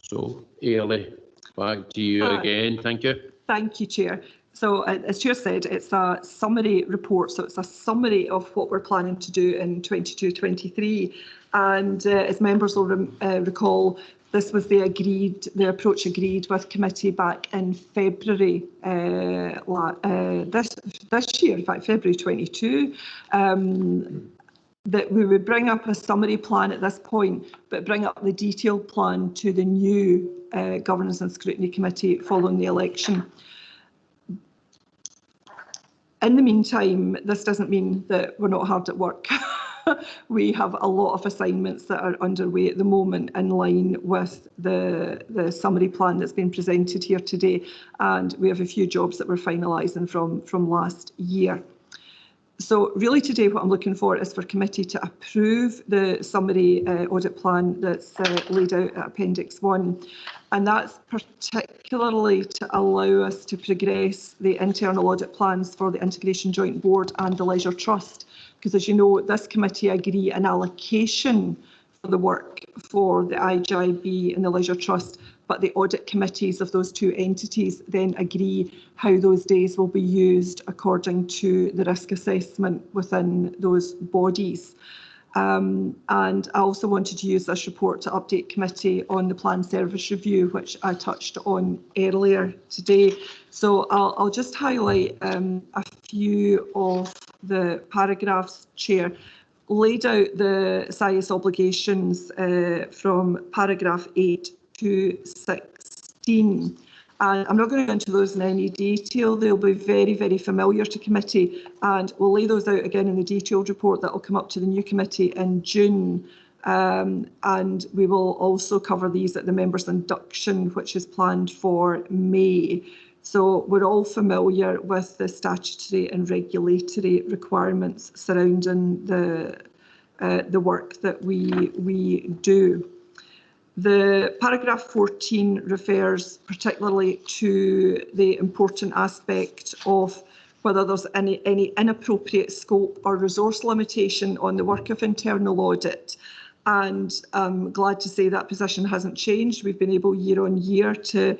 So Ailey, back to you again. Thank you. Thank you, Chair. So as Chair said, it's a summary report. So it's a summary of what we're planning to do in 22-23. And as members will recall, This was the approach agreed with committee back in February this year, in fact February 22, that we would bring up a summary plan at this point, but bring up the detailed plan to the new Governance and Scrutiny Committee following the election. In the meantime, this doesn't mean that we're not hard at work. We have a lot of assignments that are underway at the moment in line with the summary plan that's been presented here today, and we have a few jobs that we're finalising from last year. So really today what I'm looking for is for committee to approve the summary audit plan that's laid out at Appendix 1. And that's particularly to allow us to progress the internal audit plans for the Integration Joint Board and the Leisure Trust. Because as you know, this committee agree an allocation for the work for the IGIB and the Leisure Trust, but the audit committees of those two entities then agree how those days will be used according to the risk assessment within those bodies. And I also wanted to use this report to update committee on the planned service review, which I touched on earlier today. So I'll just highlight a few of the paragraphs, Chair. Laid out the SIAS obligations from paragraph 8 to 16. And I'm not going to go into those in any detail. They'll be very, very familiar to committee, and we'll lay those out again in the detailed report that will come up to the new committee in June. And we will also cover these at the members' induction, which is planned for May. So we're all familiar with the statutory and regulatory requirements surrounding the work that we do. The paragraph 14 refers particularly to the important aspect of whether there's any inappropriate scope or resource limitation on the work of internal audit. And I'm glad to say that position hasn't changed. We've been able year on year to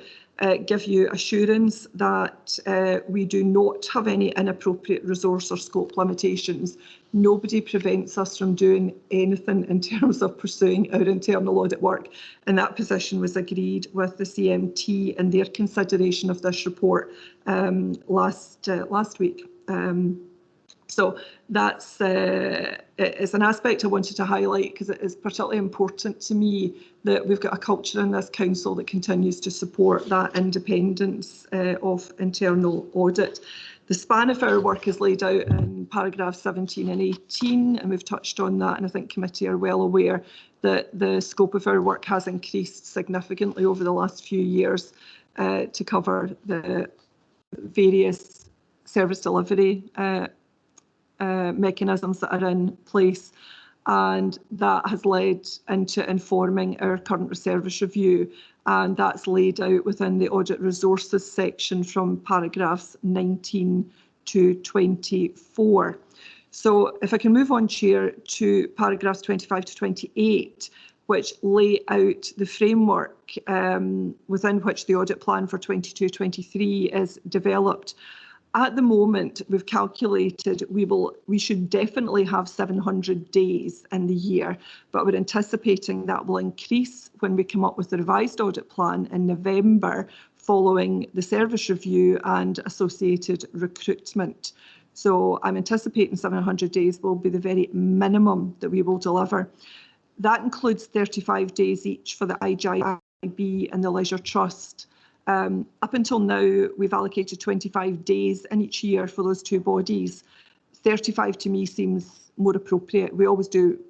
give you assurance that we do not have any inappropriate resource or scope limitations. Nobody prevents us from doing anything in terms of pursuing our internal audit work, and that position was agreed with the CMT in their consideration of this report last week. So that's it's an aspect I wanted to highlight because it is particularly important to me that we've got a culture in this council that continues to support that independence of internal audit. The span of our work is laid out in paragraphs 17 and 18, and we've touched on that, and I think committee are well aware that the scope of our work has increased significantly over the last few years to cover the various service delivery mechanisms that are in place, and that has led into informing our current service review, and that's laid out within the audit resources section from paragraphs 19 to 24. So if I can move on, Chair, to paragraphs 25 to 28, which lay out the framework within which the audit plan for 22-23 is developed. At the moment, we've calculated we should definitely have 700 days in the year, but we're anticipating that will increase when we come up with the revised audit plan in November following the service review and associated recruitment. So I'm anticipating 700 days will be the very minimum that we will deliver. That includes 35 days each for the IGIB and the Leisure Trust. Up until now, we've allocated 25 days in each year for those two bodies. 35 to me seems more appropriate. We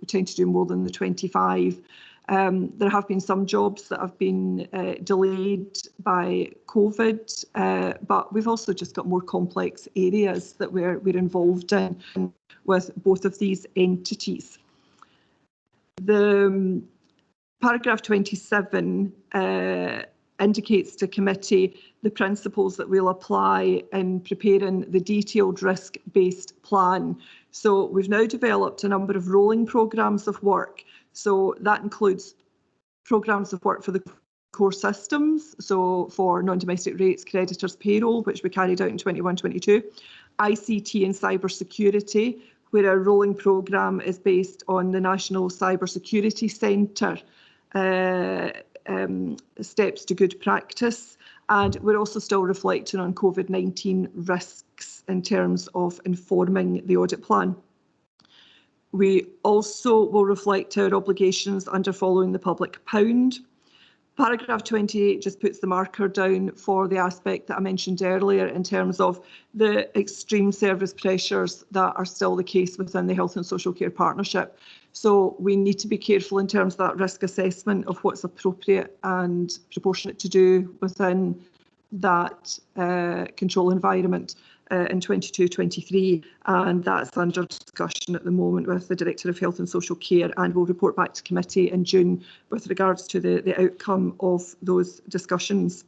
tend to do more than the 25. There have been some jobs that have been delayed by COVID, but we've also just got more complex areas that we're involved in with both of these entities. The paragraph 27 indicates to committee the principles that we'll apply in preparing the detailed risk-based plan. So we've now developed a number of rolling programmes of work. So that includes programmes of work for the core systems, so for non-domestic rates, creditors, payroll, which we carried out in 21-22, ICT and cyber security, where our rolling programme is based on the National Cyber Security Centre steps to good practice, and we're also still reflecting on COVID-19 risks in terms of informing the audit plan. We also will reflect our obligations under following the public pound. Paragraph 28 just puts the marker down for the aspect that I mentioned earlier in terms of the extreme service pressures that are still the case within the Health and Social Care Partnership. So we need to be careful in terms of that risk assessment of what's appropriate and proportionate to do within that control environment in 22-23, and that's under discussion at the moment with the Director of Health and Social Care, and we'll report back to committee in June with regards to the outcome of those discussions.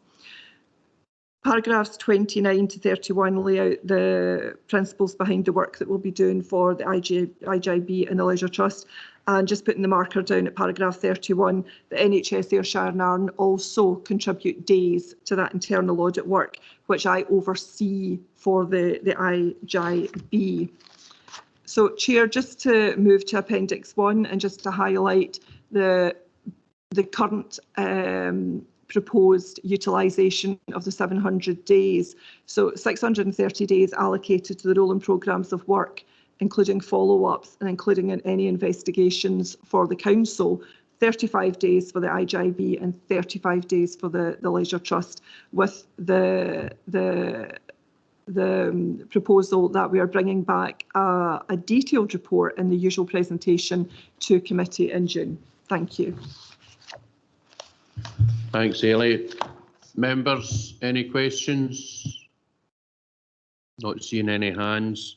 Paragraphs 29 to 31 lay out the principles behind the work that we'll be doing for the IGIB and the Leisure Trust. And just putting the marker down at paragraph 31, the NHS Ayrshire and Arran also contribute days to that internal audit work, which I oversee for the IGIB. So, Chair, just to move to Appendix 1 and just to highlight the current proposed utilisation of the 700 days. So 630 days allocated to the rolling programmes of work, including follow-ups and including in any investigations for the Council, 35 days for the IGIB and 35 days for the Leisure Trust, with the proposal that we are bringing back a detailed report in the usual presentation to committee in June. Thank you. Thanks, Ellie. Members, any questions? Not seeing any hands.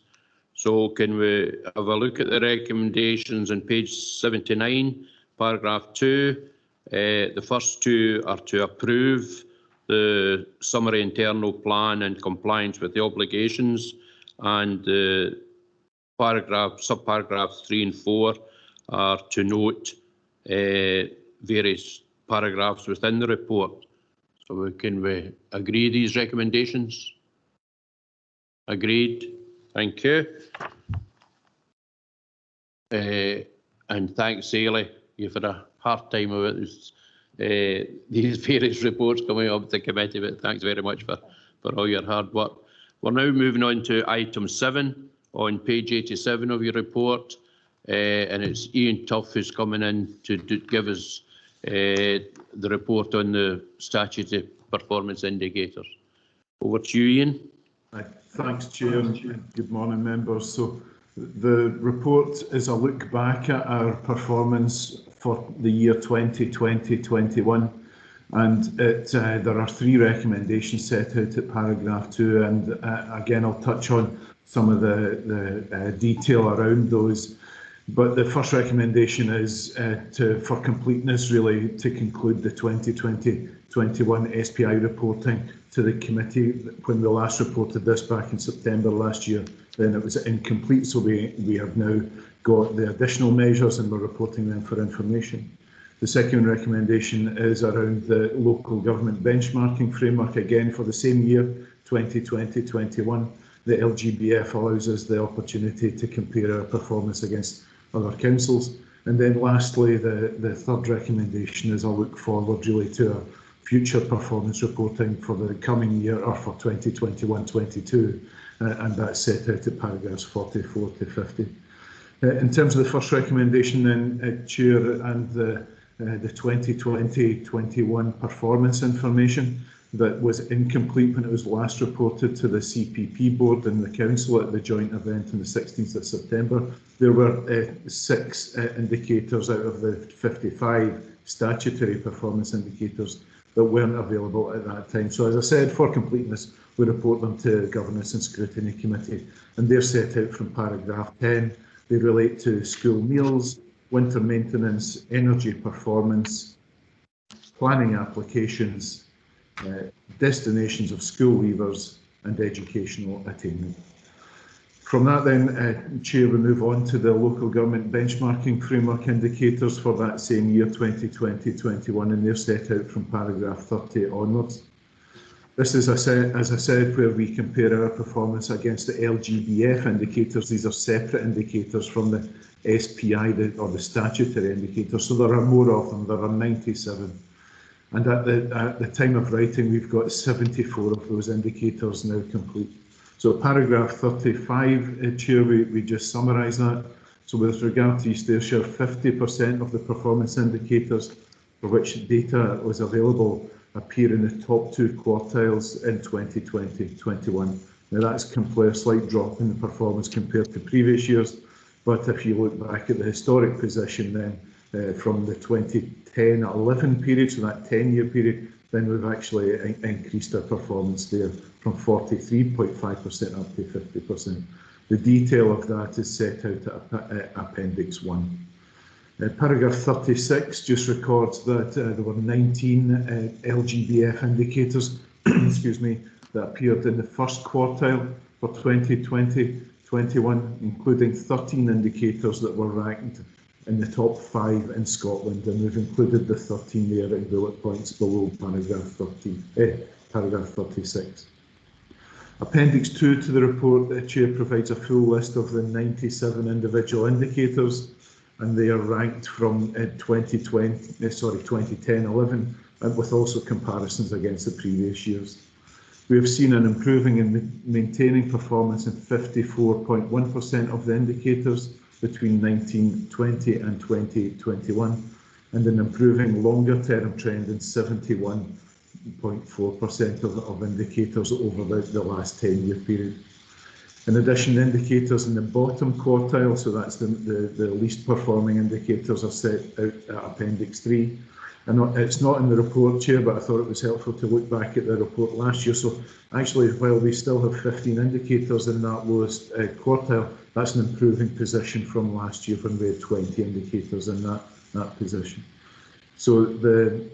So can we have a look at the recommendations on page 79, paragraph 2? The first two are to approve the summary internal plan in compliance with the obligations, and the subparagraphs 3 and 4 are to note various paragraphs within the report. So can we agree these recommendations? Agreed. Thank you. And thanks, Ailey. You've had a hard time with these various reports coming up to committee, but thanks very much for all your hard work. We're now moving on to item 7 on page 87 of your report, and it's Ian Tuff who's coming in to give us the report on the statutory performance indicators. Over to you, Ian. Thanks, Chair, and good morning, members. So the report is a look back at our performance for the year 2020-21, and there are 3 recommendations set out at paragraph 2, and again I'll touch on some of the detail around those. But the first recommendation is for completeness, really, to conclude the 2020-21 SPI reporting to the committee. When we last reported this back in September last year, then it was incomplete, so we have now got the additional measures and we're reporting them for information. The second recommendation is around the local government benchmarking framework, again for the same year, 2020-21. The LGBF allows us the opportunity to compare our performance against other councils. And then lastly, the third recommendation is a look forward really to our future performance reporting for the coming year, or for 2021-22, and that's set out at paragraphs 44 to 50. In terms of the first recommendation then, Chair, and the 2020-21 performance information that was incomplete when it was last reported to the CPP board and the council at the joint event on the 16th of September. There were 6 indicators out of the 55 statutory performance indicators that weren't available at that time. So as I said, for completeness, we report them to Governance and Scrutiny Committee, and they're set out from paragraph 10. They relate to school meals, winter maintenance, energy performance, planning applications, destinations of school leavers, and educational attainment. From that then, Chair, we move on to the local government benchmarking framework indicators for that same year, 2020-21, and they're set out from paragraph 30 onwards. This is, as I said, where we compare our performance against the LGBF indicators. These are separate indicators from the SPI, or the statutory indicators, so there are more of them. There are 97. And at the time of writing, we've got 74 of those indicators now complete. So paragraph 35, Chair, we just summarise that. So with regard to East Ayrshire, 50% of the performance indicators for which data was available appear in the top 2 quartiles in 2020-21. Now that's a slight drop in the performance compared to previous years, but if you look back at the historic position then from the 2010-11 period, so that 10-year period, then we've actually increased our performance there from 43.5% up to 50%. The detail of that is set out at Appendix 1. Paragraph 36 just records that there were 19 LGBF indicators excuse me, that appeared in the first quartile for 2020-21, including 13 indicators that were ranked in the top 5 in Scotland, and we've included the 13 there in bullet points below paragraph 36. Appendix 2 to the report, the Chair provides a full list of the 97 individual indicators, and they are ranked from 2010-11, and with also comparisons against the previous years. We have seen an improving and maintaining performance in 54.1% of the indicators between 1920 and 2021, and an improving longer term trend in 71.4% of indicators over the last 10-year period. In addition, indicators in the bottom quartile, so that's the least performing indicators, are set out at Appendix 3. And it's not in the report, Chair, but I thought it was helpful to look back at the report last year. So actually, while we still have 15 indicators in that lowest quartile, that's an improving position from last year when we had 20 indicators in that position. So the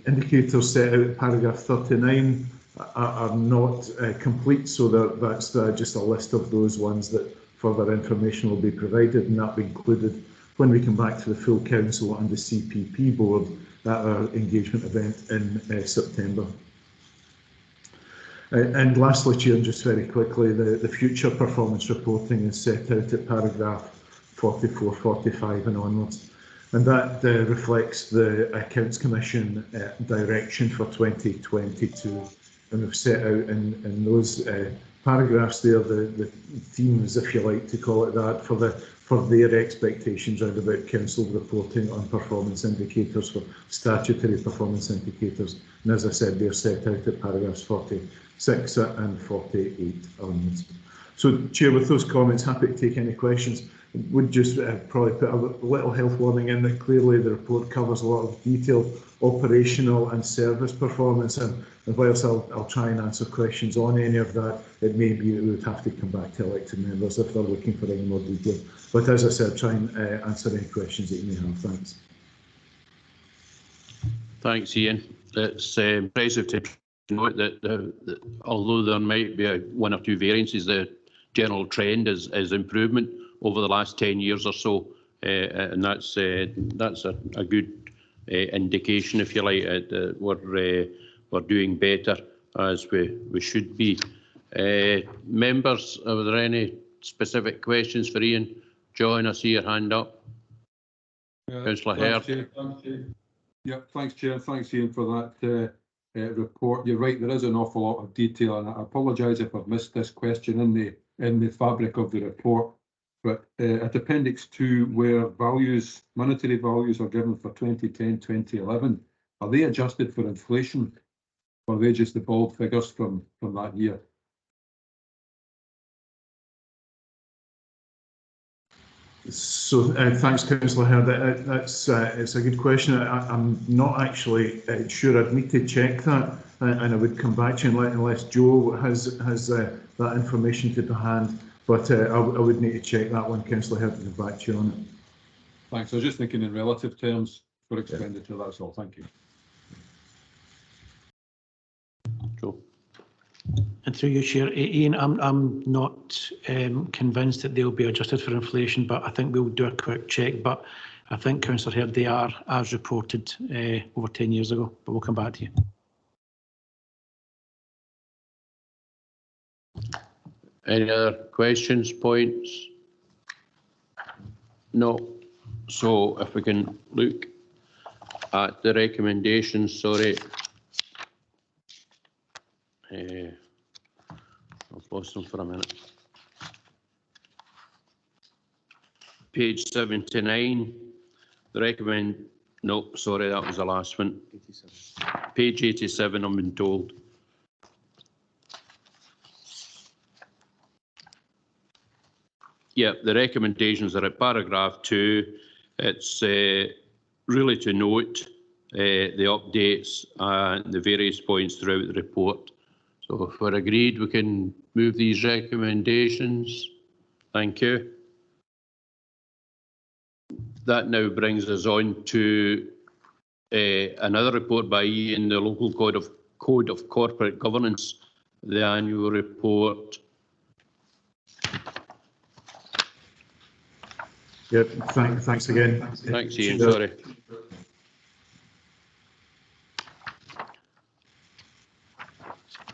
indicators set out in paragraph 39 are not complete, so that's just a list of those ones that further information will be provided, and that will be included when we come back to the full council and the CPP board at our engagement event in September. And lastly, Chair, just very quickly, the future performance reporting is set out at paragraph 44, 45 and onwards. And that reflects the Accounts Commission direction for 2022. And we've set out in those paragraphs there the themes, if you like to call it that, for their expectations round about council reporting on performance indicators, for statutory performance indicators. And as I said, they're set out at paragraphs 46 and 48 onwards. So, Chair, with those comments, happy to take any questions. Would just probably put a little health warning in that clearly the report covers a lot of detailed operational and service performance, and whilst I'll try and answer questions on any of that, it may be that we would have to come back to elected members if they're looking for any more detail. But as I said, try and answer any questions that you may have. Thanks. Thanks, Ian. It's impressive to note that although there might be one or two variances, the general trend is improvement over the last 10 years or so, and that's a good indication, if you like, that we're doing better as we should be. Members, are there any specific questions for Ian? John, I see your hand up. Councillor Hare. Yeah, thanks, Chair. Thanks, Ian, for that report. You're right, there is an awful lot of detail, and I apologise if I've missed this question in the fabric of the report. But at Appendix 2, where monetary values are given for 2010-2011, are they adjusted for inflation, or are they just the bald figures from that year? So thanks, Councillor Hare. It's a good question. I'm not actually sure. I'd need to check that, and I would come back to you unless Joe has that information to hand. But I would need to check that one, Councillor Hare, to come back to you on it. Thanks. I was just thinking in relative terms for expenditure. That's all. Thank you. Joe. And through you, Chair, Ian, I'm not convinced that they'll be adjusted for inflation, but I think we'll do a quick check. But I think, Councillor Hare, they are as reported over 10 years ago, but we'll come back to you. Any other questions, points? No. So if we can look at the recommendations, sorry. I've lost them for a minute. Page 79, the recommend, no, sorry, that was the last one. 87. Page 87, I'm been told. Yeah, the recommendations are at paragraph 2. It's really to note the updates and the various points throughout the report. So if we're agreed, we can move these recommendations. Thank you. That now brings us on to another report by Ian, the local Code of Corporate Governance, the annual report. Yep, thanks again. Thanks, Ian. Sorry.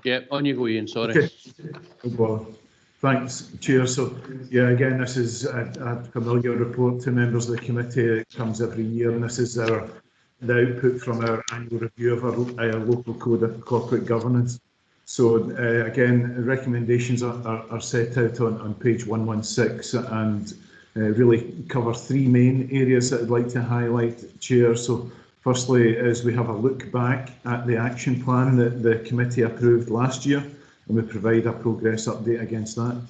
Yeah, on you go, Ian. Sorry. Okay. Well, thanks, Chair. So, yeah, again, this is a familiar report to members of the committee. It comes every year, and this is the output from our annual review of our local code of corporate governance. So, again, recommendations are set out on page 116 and really cover 3 main areas that I'd like to highlight, Chair. So, firstly, is we have a look back at the action plan that the committee approved last year, and we provide a progress update against that.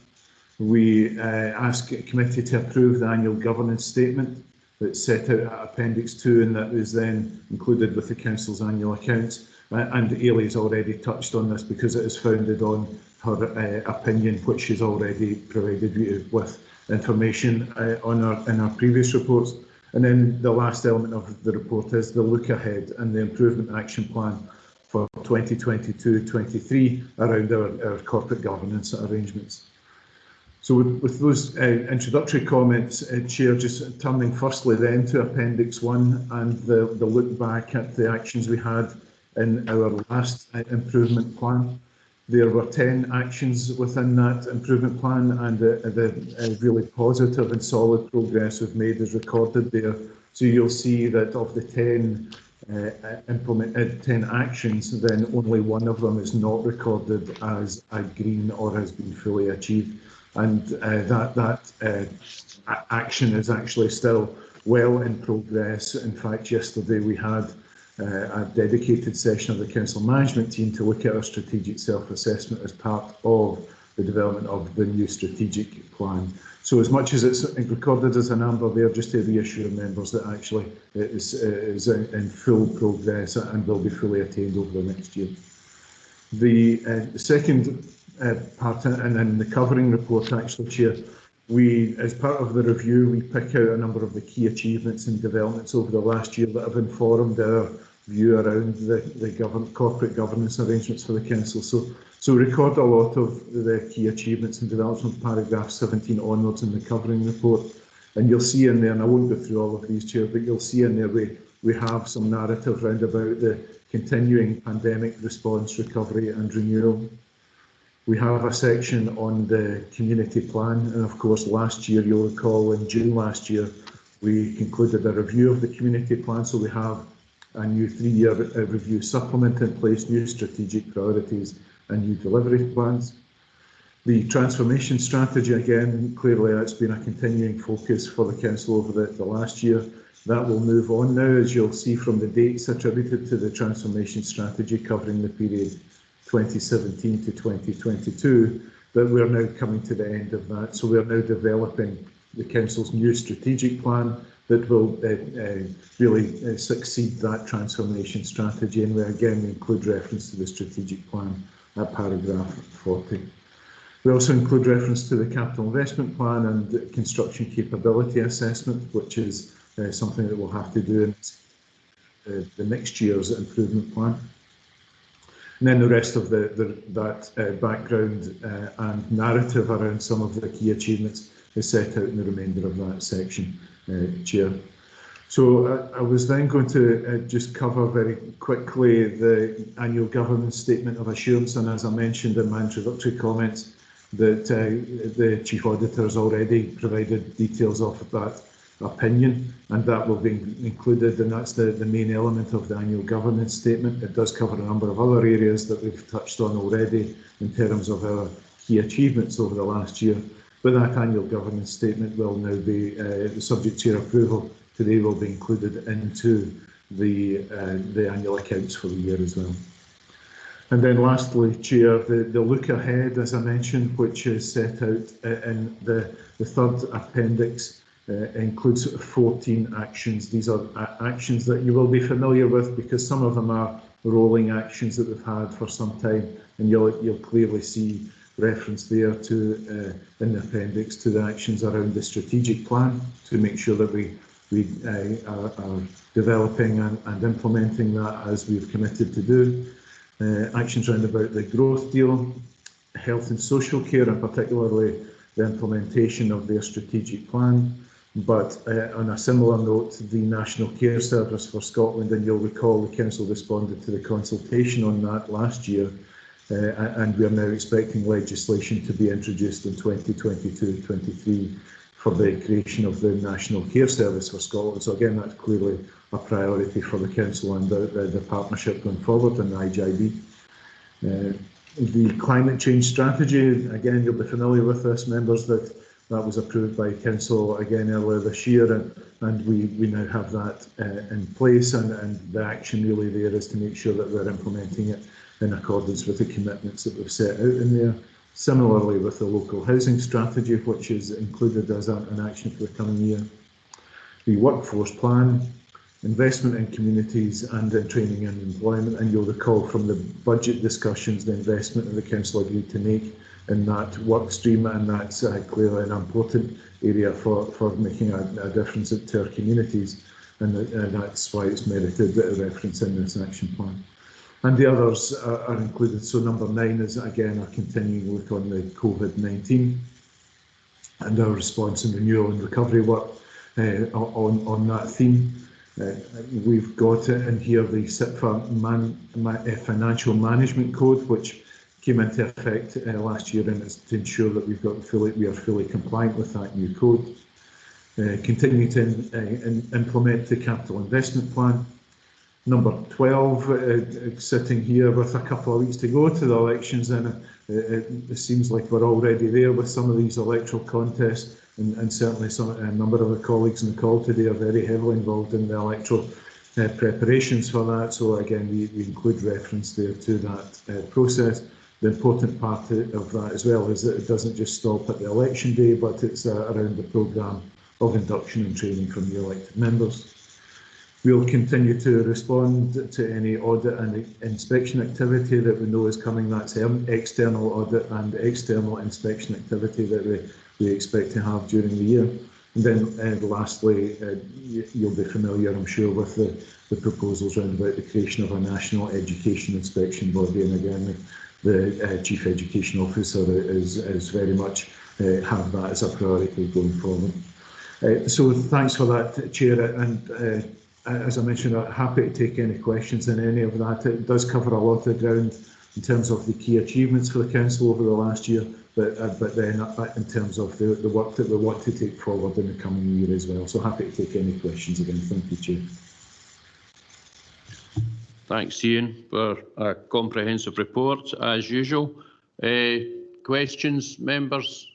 We ask the committee to approve the annual governance statement that's set out at Appendix 2, and that is then included with the Council's annual accounts. And Ailey's already touched on this because it is founded on her opinion, which she's already provided you with information in our previous reports. And then the last element of the report is the look ahead and the improvement action plan for 2022-23 around our corporate governance arrangements. So with those introductory comments, Chair, just turning firstly then to Appendix 1 and the look back at the actions we had in our last improvement plan. There were 10 actions within that improvement plan, and the really positive and solid progress we've made is recorded there. So you'll see that of the 10 10 actions, then only one of them is not recorded as a green or has been fully achieved. And that action is actually still well in progress. In fact, yesterday we had a dedicated session of the Council Management Team to look at our strategic self-assessment as part of the development of the new strategic plan. So as much as it's recorded as an amber there, just to reassure members that actually it is in full progress and will be fully attained over the next year. The second part, and then the covering report actually, Chair, we, as part of the review, we pick out a number of the key achievements and developments over the last year that have informed our view around the corporate governance arrangements for the Council. So we record a lot of the key achievements and developments from paragraph 17 onwards in the covering report. And you'll see in there, and I won't go through all of these, Chair, but you'll see in there we have some narrative round about the continuing pandemic response, recovery and renewal. We have a section on the community plan, and of course last year, you'll recall in June last year, we concluded a review of the community plan, so we have a new 3-year review supplement in place, new strategic priorities and new delivery plans. The transformation strategy, again, clearly that's been a continuing focus for the Council over the last year. That will move on now, as you'll see from the dates attributed to the transformation strategy covering the period 2017 to 2022, that we're now coming to the end of that. So we're now developing the Council's new strategic plan that will really succeed that transformation strategy. And we again include reference to the strategic plan at paragraph 40. We also include reference to the capital investment plan and construction capability assessment, which is something that we'll have to do in the next year's improvement plan. And then the rest of that background and narrative around some of the key achievements is set out in the remainder of that section, Chair. So I was then going to just cover very quickly the annual governance statement of assurance, and as I mentioned in my introductory comments, that the Chief Auditor has already provided details of that opinion, and that will be included, and that's the main element of the annual governance statement. It does cover a number of other areas that we've touched on already in terms of our key achievements over the last year. But that annual governance statement will now be, subject to your approval today, will be included into the annual accounts for the year as well. And then lastly, Chair, the look ahead, as I mentioned, which is set out in the third appendix, includes 14 actions. These are actions that you will be familiar with because some of them are rolling actions that we've had for some time, and you'll clearly see reference there to in the appendix to the actions around the strategic plan to make sure that we are developing and implementing that as we've committed to do. Actions around about the growth deal, health and social care, and particularly the implementation of their strategic plan. But on a similar note, the National Care Service for Scotland, and you'll recall the Council responded to the consultation on that last year, and we are now expecting legislation to be introduced in 2022-23 for the creation of the National Care Service for Scotland. So again, that's clearly a priority for the Council and the partnership going forward in the IGIB. The climate change strategy, again, you'll be familiar with this, members, that was approved by Council again earlier this year, and we now have that in place, and the action really there is to make sure that we're implementing it in accordance with the commitments that we've set out in there. Similarly with the local housing strategy, which is included as an action for the coming year. The workforce plan, investment in communities and in training and employment, and you'll recall from the budget discussions the investment that the Council agreed to make in that work stream, and that's clearly an important area for making a difference to our communities, and that's why it's merited a reference in this action plan. And the others are included. So number 9 is again a continuing look on the COVID-19 and our response and renewal and recovery work on that theme. We've got in here the SIPFA Financial Management Code, which came into effect last year, and it's to ensure that we are fully compliant with that new code. Continue to implement the capital investment plan. Number 12, sitting here with a couple of weeks to go to the elections, and it seems like we're already there with some of these electoral contests, and certainly a number of the colleagues on the call today are very heavily involved in the electoral preparations for that. So again, we include reference there to that process. The important part of that as well is that it doesn't just stop at the election day, but it's around the programme of induction and training for new elected members. We'll continue to respond to any audit and inspection activity that we know is coming. That's external audit and external inspection activity that we expect to have during the year. And then lastly, you'll be familiar, I'm sure, with the proposals around about the creation of a National Education Inspection Body. And again, the Chief Education Officer is very much have that as a priority going forward. So thanks for that, Chair. And as I mentioned, I'm happy to take any questions in any of that. It does cover a lot of ground in terms of the key achievements for the Council over the last year, but then in terms of the work that we want to take forward in the coming year as well. So happy to take any questions again. Thank you, Chair. Thanks, Ian, for a comprehensive report, as usual. Questions, members?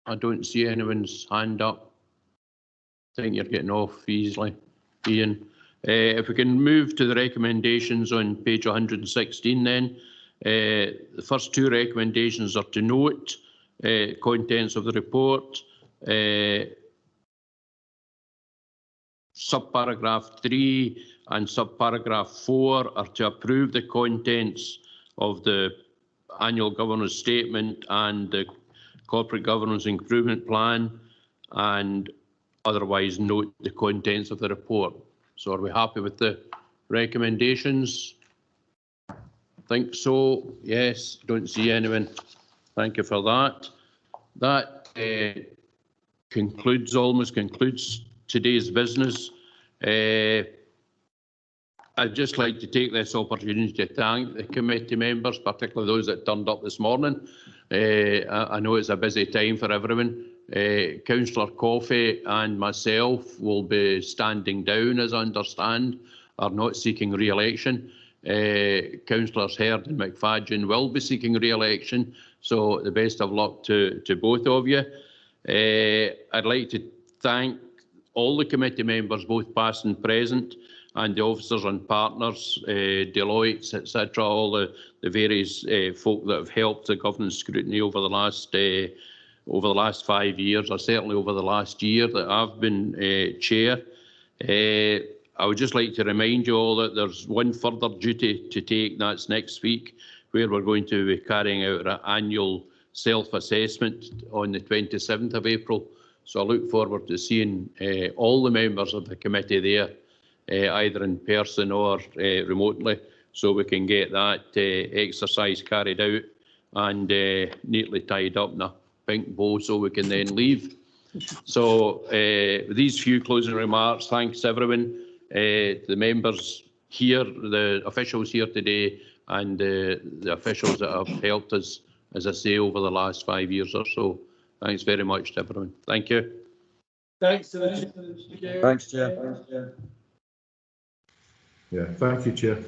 I don't see anyone's hand up. I think you're getting off easily, Ian. If we can move to the recommendations on page 116 then. The first 2 recommendations are to note contents of the report. Subparagraph 3 and subparagraph 4 are to approve the contents of the annual governance statement and the corporate governance improvement plan, and otherwise note the contents of the report. So are we happy with the recommendations? Think so. Yes, don't see anyone. Thank you for that. That almost concludes today's business. I'd just like to take this opportunity to thank the committee members, particularly those that turned up this morning. I know it's a busy time for everyone, Councillor Coffey and myself will be standing down, as I understand, are not seeking re-election. Councillors Herd and McFadden will be seeking re-election, so the best of luck to both of you. I'd like to thank all the committee members, both past and present, and the officers and partners, Deloitte, etc., all the various folk that have helped the governance scrutiny over the last 5 years, or certainly over the last year that I've been chair. I would just like to remind you all that there's one further duty to take, and that's next week, where we're going to be carrying out our annual self-assessment on the 27th of April. So I look forward to seeing all the members of the committee there, either in person or remotely, so we can get that exercise carried out and neatly tied up in a pink bow so we can then leave. So with these few closing remarks, thanks everyone, the members here, the officials here today, and the officials that have helped us, as I say, over the last 5 years or so. Thanks very much to everyone. Thank you. Thanks to the Chair. Thanks, Chair. Yeah, thank you, Chair.